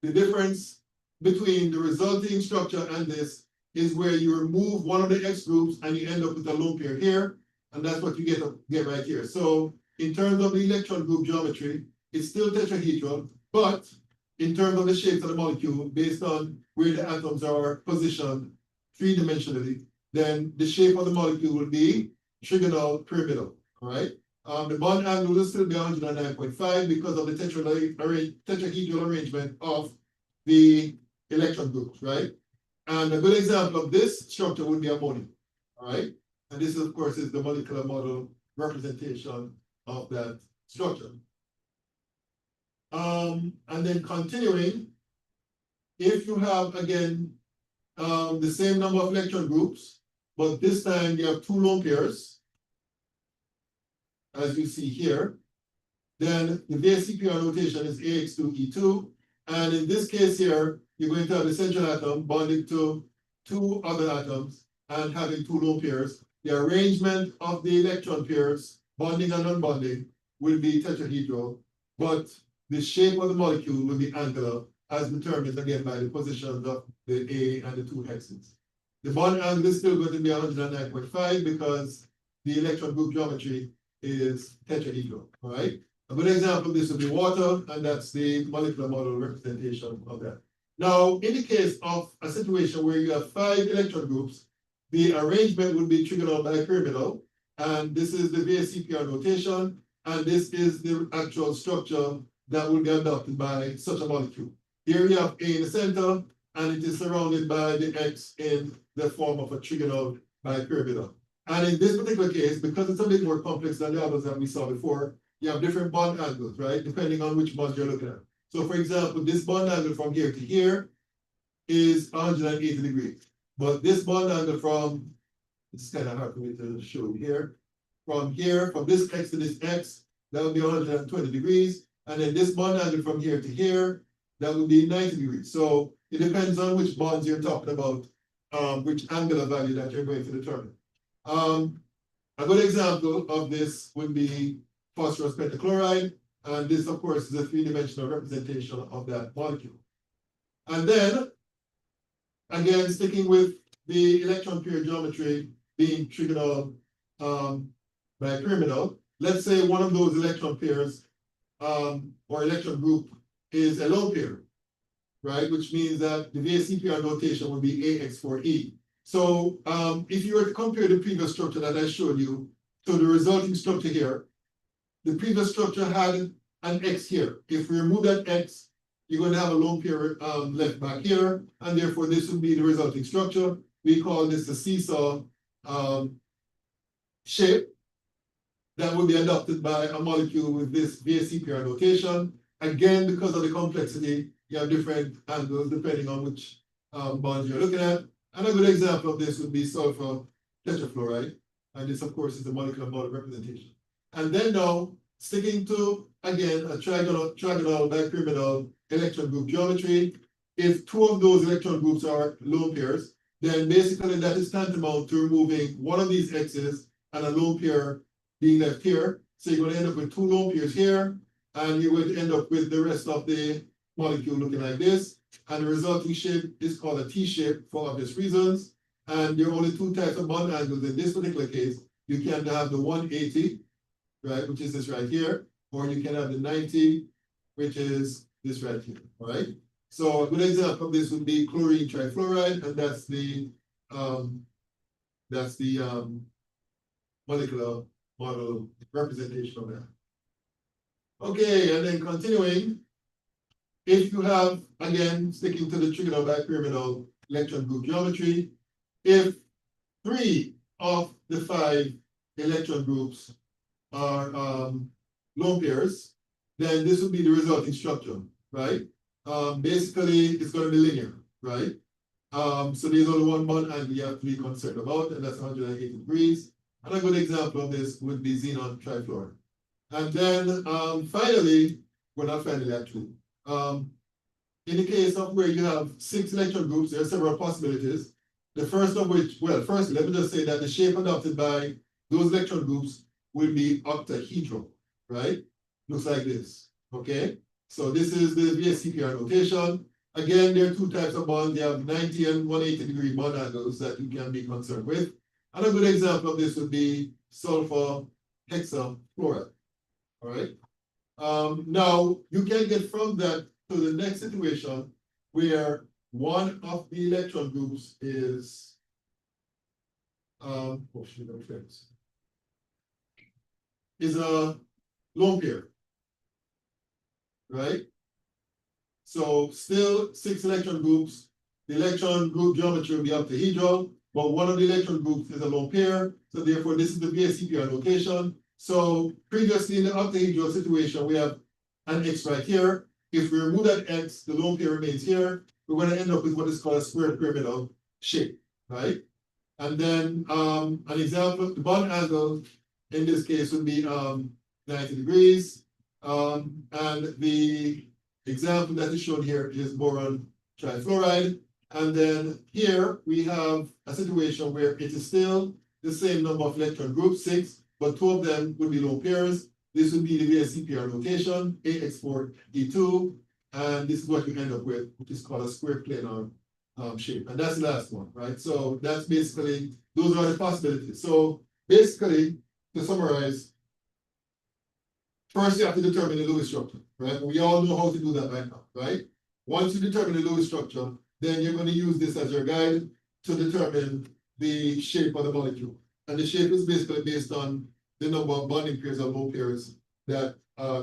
the difference between the resulting structure and this is where you remove one of the X groups and you end up with a lone pair here, and that's what you get right here. So in terms of the electron group geometry, it's still tetrahedral, but in terms of the shapes of the molecule, based on where the atoms are positioned three-dimensionally, then the shape of the molecule will be trigonal pyramidal, all right? The bond angle will still be 109.5 because of the tetrahedral arrangement of the electron groups, right? And a good example of this structure would be ammonium, all right? And this, of course, is the molecular model representation of that structure. And then continuing, if you have, again, the same number of electron groups, but this time you have 2 lone pairs, as you see here, then the VSEPR notation is AX2E2. And in this case here, you're going to have the central atom bonding to 2 other atoms and having 2 lone pairs. The arrangement of the electron pairs, bonding and unbonding, will be tetrahedral, but the shape of the molecule will be angular, as determined again by the positions of the A and the 2 hexes. The bond angle is still going to be 109.5 because the electron group geometry is tetrahedral, all right? A good example of this would be water, and that's the molecular model representation of that. Now, in the case of a situation where you have 5 electron groups, the arrangement would be trigonal bipyramidal, and this is the VSEPR notation, and this is the actual structure that will be adopted by such a molecule. Here you have A in the center, and it is surrounded by the X in the form of a trigonal bipyramidal. And in this particular case, because it's a bit more complex than the others that we saw before, you have different bond angles, right? Depending on which bond you're looking at. So for example, this bond angle from here to here is 180 degrees. But this bond angle from, it's kind of hard for me to show you here, from this X to this X, that would be 120 degrees. And then this bond angle from here to here, that would be 90 degrees. So it depends on which bonds you're talking about, which angular value that you're going to determine. A good example of this would be phosphorus pentachloride, and this, of course, is a three-dimensional representation of that molecule. And then, again, sticking with the electron pair geometry being trigonal bipyramidal, let's say one of those electron pairs or electron group is a lone pair, right? Which means that the VSEPR notation would be AX4E. So if you were to compare the previous structure that I showed you to the resulting structure here, the previous structure had an X here. If we remove that X, you're going to have a lone pair left back here, and therefore this would be the resulting structure. We call this the seesaw shape that would be adopted by a molecule with this VSEPR notation. Again, because of the complexity, you have different angles depending on which bonds you're looking at. And a good example of this would be sulfur tetrafluoride. And this, of course, is the molecular model representation. And then now, sticking to, again, a trigonal bipyramidal electron group geometry, if two of those electron groups are lone pairs, then basically that is tantamount to removing one of these X's and a lone pair being left here. So you're going to end up with two lone pairs here, and you're going to end up with the rest of the molecule looking like this. And the resulting shape is called a T-shape for obvious reasons. And there are only two types of bond angles in this particular case. You can have the 180, right, which is this right here, or you can have the 90, which is this right here, all right? So a good example of this would be chlorine trifluoride, and that's the molecular model representation of that. Okay, and then continuing, if you have, again, sticking to the trigonal bipyramidal electron group geometry, if 3 of the 5 electron groups are lone pairs, then this would be the resulting structure, right? Basically, it's going to be linear, right? So there's only one bond angle you have to be concerned about, and that's 180 degrees. And a good example of this would be xenon trifluoride. And then finally, well, not finally actually, in the case of where you have 6 electron groups, there are several possibilities. The first of which, well, first, let me just say that the shape adopted by those electron groups will be octahedral, right? Looks like this, okay? So this is the VSEPR notation. Again, there are 2 types of bonds. You have 90 and 180 degree bond angles that you can be concerned with. And a good example of this would be sulfur hexafluoride, all right? Now, you can get from that to the next situation where one of the electron groups is, is a lone pair, right? So still 6 electron groups. The electron group geometry will be octahedral, but one of the electron groups is a lone pair. So therefore, this is the VSEPR notation. So previously in the octahedral situation, we have an X right here. If we remove that X, the lone pair remains here. We're going to end up with what is called a square pyramidal shape, right? And then an example, the bond angle in this case would be 90 degrees. And the example that is shown here is boron trifluoride. And then here we have a situation where it is still the same number of electron groups, 6, but 2 of them would be lone pairs. This would be the VSEPR notation, AX4E2, and this is what you end up with, which is called a square planar shape. And that's the last one, right? So that's basically, those are the possibilities. So basically, to summarize, first you have to determine the Lewis structure, right? We all know how to do that right now, right? Once you determine the Lewis structure, then you're going to use this as your guide to determine the shape of the molecule. And the shape is basically based on the number of bonding pairs or lone pairs that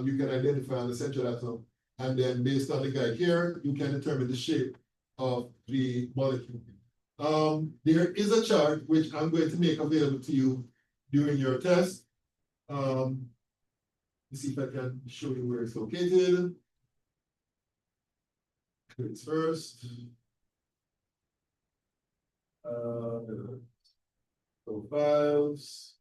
you can identify on the central atom. And then based on the guide here, you can determine the shape of the molecule. There is a chart which I'm going to make available to you during your test. Let's see if I can show you where it's located. Here it's first. Profiles.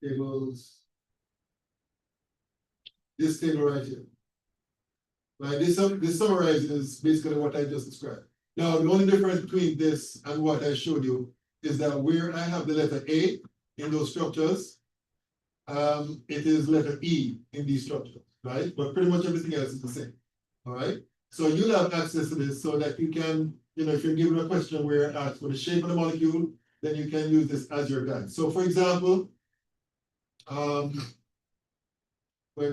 tables. This table right here. Right, this summarizes basically what I just described. Now, the only difference between this and what I showed you is that where I have the letter A in those structures, it is letter E in these structures, right? But pretty much everything else is the same. All right. So you'll have access to this so that you can, if you're given a question where it asks for the shape of the molecule, then you can use this as your guide. So for example, going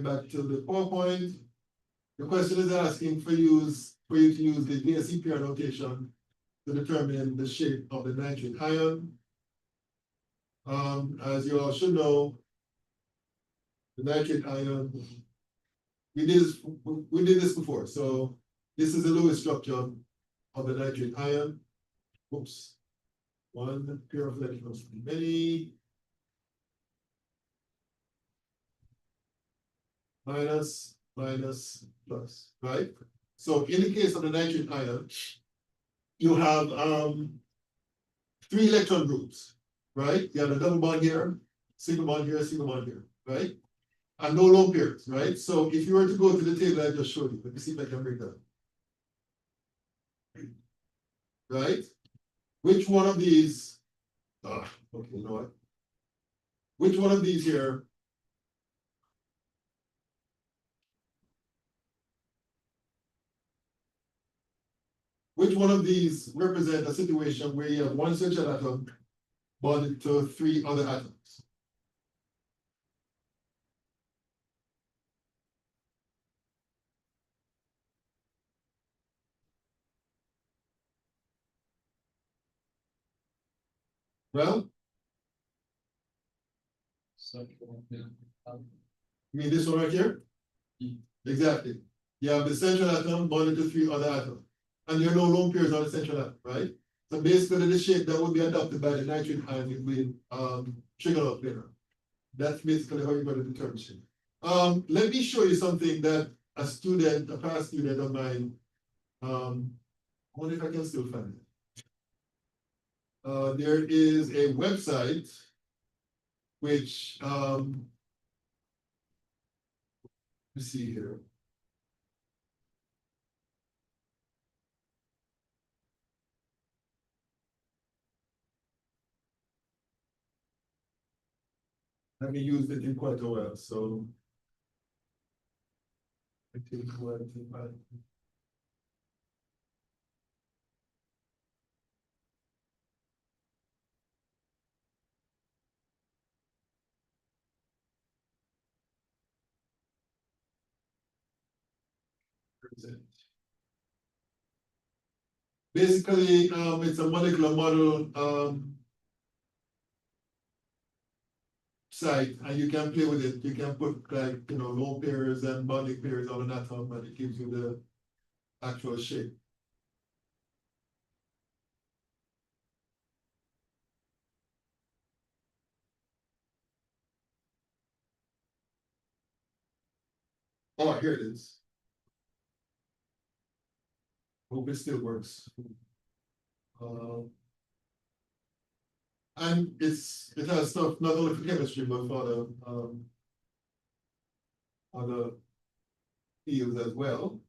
back to the PowerPoint, the question is asking for you to use the DSCPR notation to determine the shape of the nitrate ion. As you all should know, the nitrate ion, we did this before. So this is the Lewis structure of the nitrate ion. Oops. One pair of electrons from many. Minus, minus, plus, right? So in the case of the nitrate ion, you have 3 electron groups, right? You have a double bond here, single bond here, right? And no lone pairs, right? So if you were to go to the table I just showed you, let me see if I can break that. Right? Which one of these, okay, you know what? Which one of these here represent a situation where you have one essential atom bonded to 3 other atoms? Well, you mean this one right here? Exactly. You have the central atom bonded to 3 other atoms. And there are no lone pairs on the central atom, right? So basically the shape that would be adopted by the nitrogen ion will be triggered up later. That's basically how you're going to determine shape. Let me show you something that a past student of mine, I wonder if I can still find it. There is a website which, let's see here. I haven't used it in quite a while, so. I think what I. Basically, it's a molecular model site, and you can play with it. You can put like lone pairs and bonding pairs on an atom, and it gives you the actual shape. Oh, here it is. Hope it still works. And it has stuff not only for chemistry but for the other fields as well.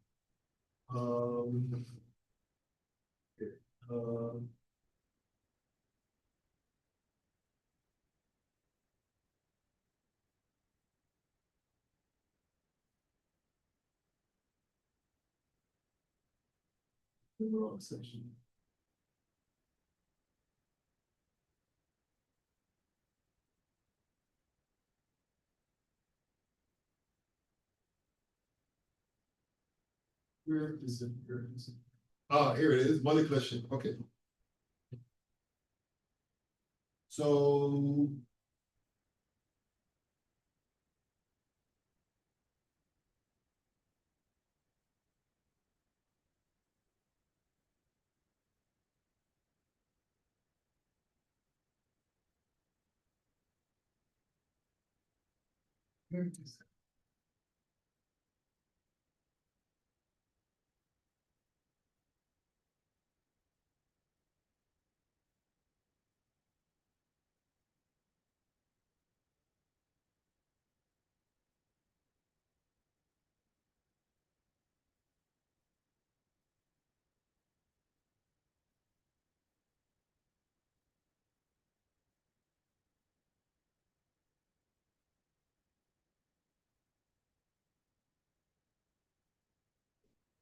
Okay. Wrong section. Where is it? Where is it? Ah, here it is. Molecular shape. Okay. So where is it?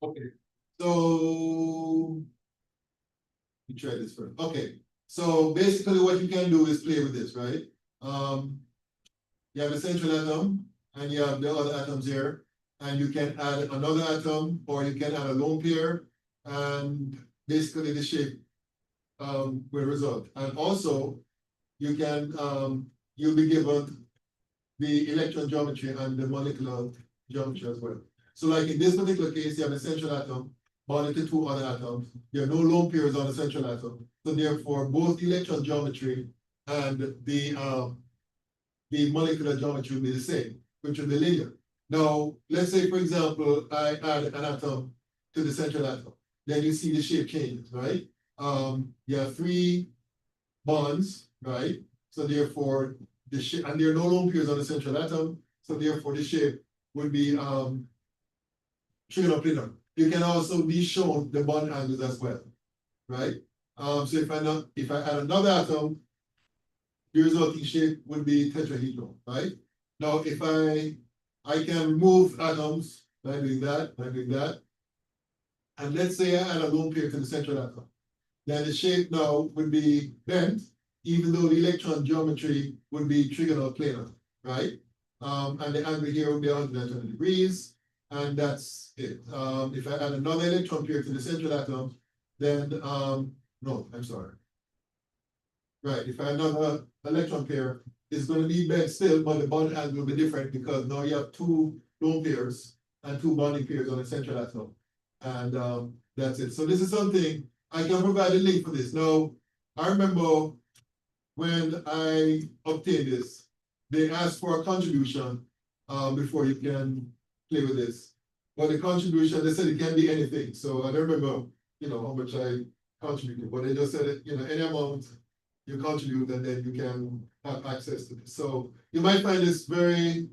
Okay, so. Let me try this first. Okay, so basically what you can do is play with this, right? You have a central atom and you have the other atoms here. And you can add another atom or you can add a lone pair and basically the shape will result. And also you can you'll be given the electron geometry and the molecular geometry as well. So like in this particular case, you have a central atom bonded to two other atoms. There are no lone pairs on the central atom. So therefore, both electron geometry and the molecular geometry will be the same, which will be linear. Now, let's say, for example, I add an atom to the central atom. Then you see the shape changes, right? You have three bonds, right? So therefore, the shape, and there are no lone pairs on the central atom. So therefore, the shape would be trigonoplanar. You can also be shown the bond angles as well, right? So if I add another atom, the resulting shape would be tetrahedral, right? Now, if I can remove atoms by doing that, and let's say I add a lone pair to the central atom, then the shape now would be bent, even though the electron geometry would be trigonoplanar, right? And the angle here would be 120 degrees, and that's it. If I add another electron pair to the central atom, then no, I'm sorry. Right, if I add another electron pair, it's going to be bent still, but the bond angle will be different because now you have two lone pairs and two bonding pairs on the central atom. And that's it. So this is something I can provide a link for this. Now, I remember when I obtained this, they asked for a contribution before you can play with this. But the contribution, they said it can be anything. So I don't remember, how much I contributed, but they just said it, any amount you contribute and then you can have access to this. So you might find this very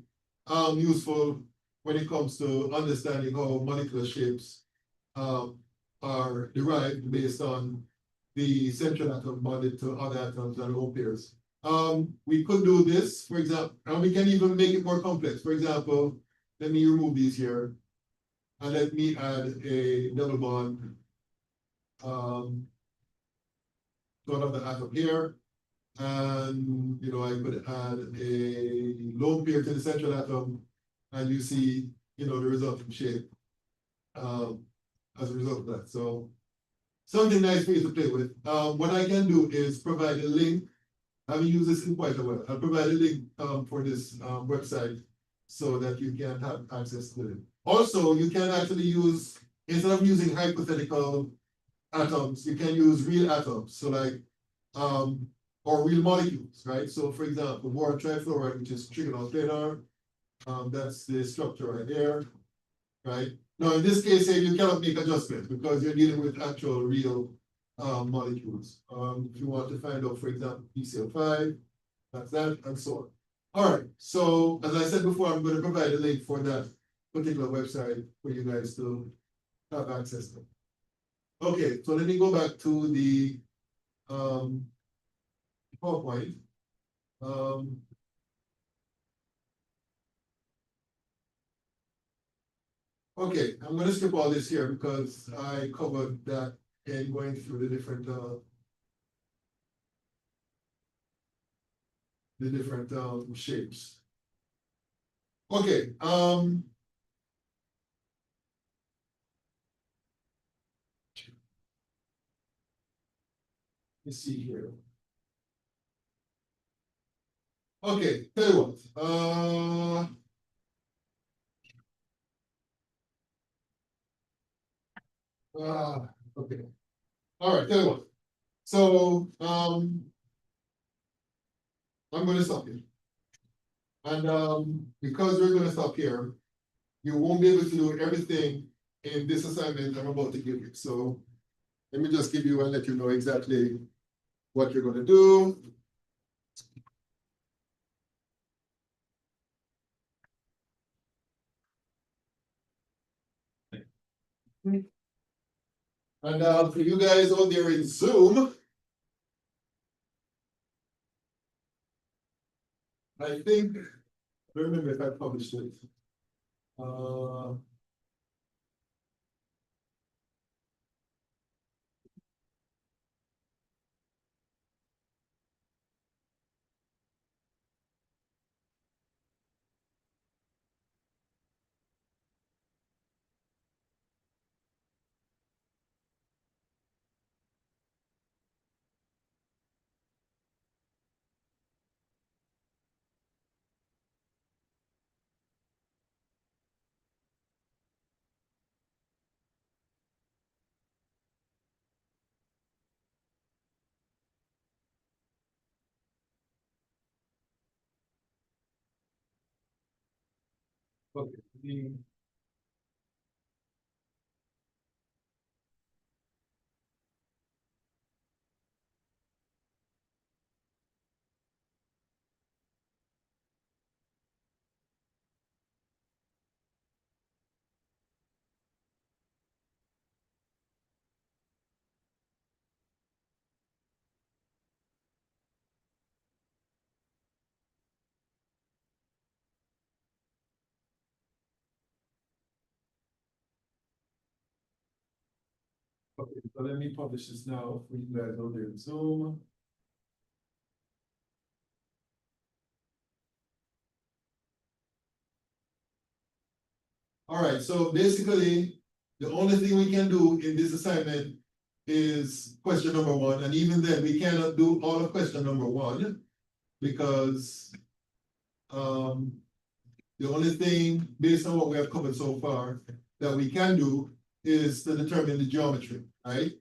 useful when it comes to understanding how molecular shapes are derived based on the central atom bonded to other atoms and lone pairs. We could do this, for example, and we can even make it more complex. For example, let me remove these here, and let me add a double bond to another atom here. And I could add a lone pair to the central atom, and you see, the resulting shape as a result of that. So something nice for you to play with. What I can do is provide a link. I haven't used this in quite a while. I'll provide a link for this website so that you can have access to it. Also, you can actually use, instead of using hypothetical atoms, you can use real atoms. So like, or real molecules, right? So for example, boron trifluoride, which is trigonoplanar, that's the structure right there, right? Now, in this case, you cannot make adjustments because you're dealing with actual real molecules. If you want to find out, for example, PCl5, that's that, and so on. All right, so as I said before, I'm going to provide a link for that particular website for you guys to have access to. Okay, so let me go back to the PowerPoint. Okay, I'm going to skip all this here because I covered that in going through the different shapes. Okay, let's see here. Okay, tell you what. Okay. All right, tell you what. So I'm going to stop here. And because we're going to stop here, you won't be able to do everything in this assignment I'm about to give you. So let me just give you and let you know exactly what you're going to do. And for you guys out there in Zoom, I think, I don't remember if I published it. Okay. Okay, so let me publish this now for you guys out there in Zoom. All right, so basically, the only thing we can do in this assignment is question number one, and even then, we cannot do all of question number one because the only thing, based on what we have covered so far, that we can do is to determine the geometry, right?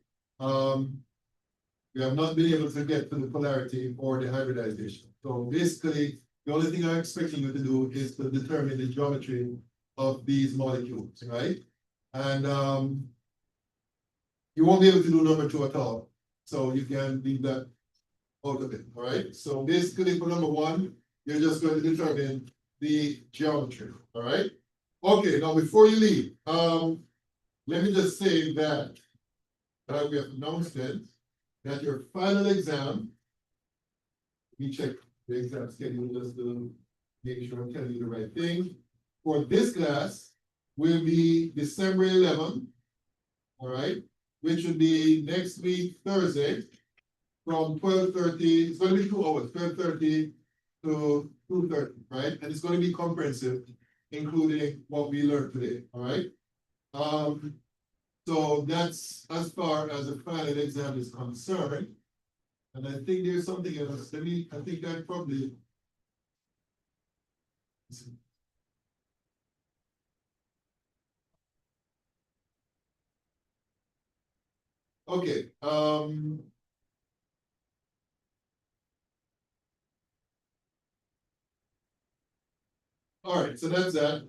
We have not been able to get to the polarity or the hybridization. So basically, the only thing I'm expecting you to do is to determine the geometry of these molecules, right? And you won't be able to do number two at all. So you can leave that out of it, all right? So basically for number one, you're just going to determine the geometry, all right? Okay, now before you leave, let me just say that we have announced that your final exam, we check the exam schedule just to make sure I'm telling you the right thing. For this class will be December 11th, all right, which will be next week, Thursday, from 12:30, it's gonna be 2 hours, 12:30 to 2:30, right? And it's gonna be comprehensive, including what we learned today, all right? So that's as far as the final exam is concerned. And I think there's something else, I think I probably. Okay, all right, so that's that.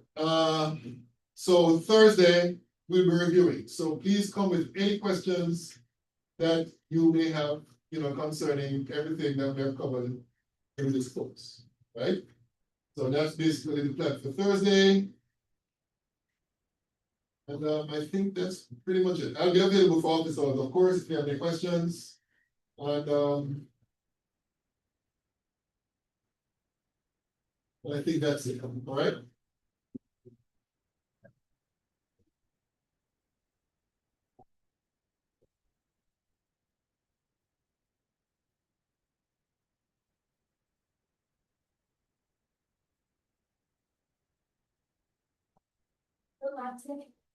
So Thursday, we'll be reviewing, so please come with any questions that you may have, concerning everything that we have covered in this course, right? So that's basically the plan for Thursday. And I think that's pretty much it. I'll be available for office hours, of course, if you have any questions. And I think that's it, all right?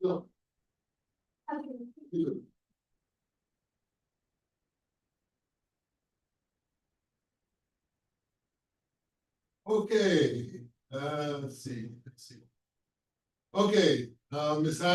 No. Good. Okay, let's see. Okay, Ms.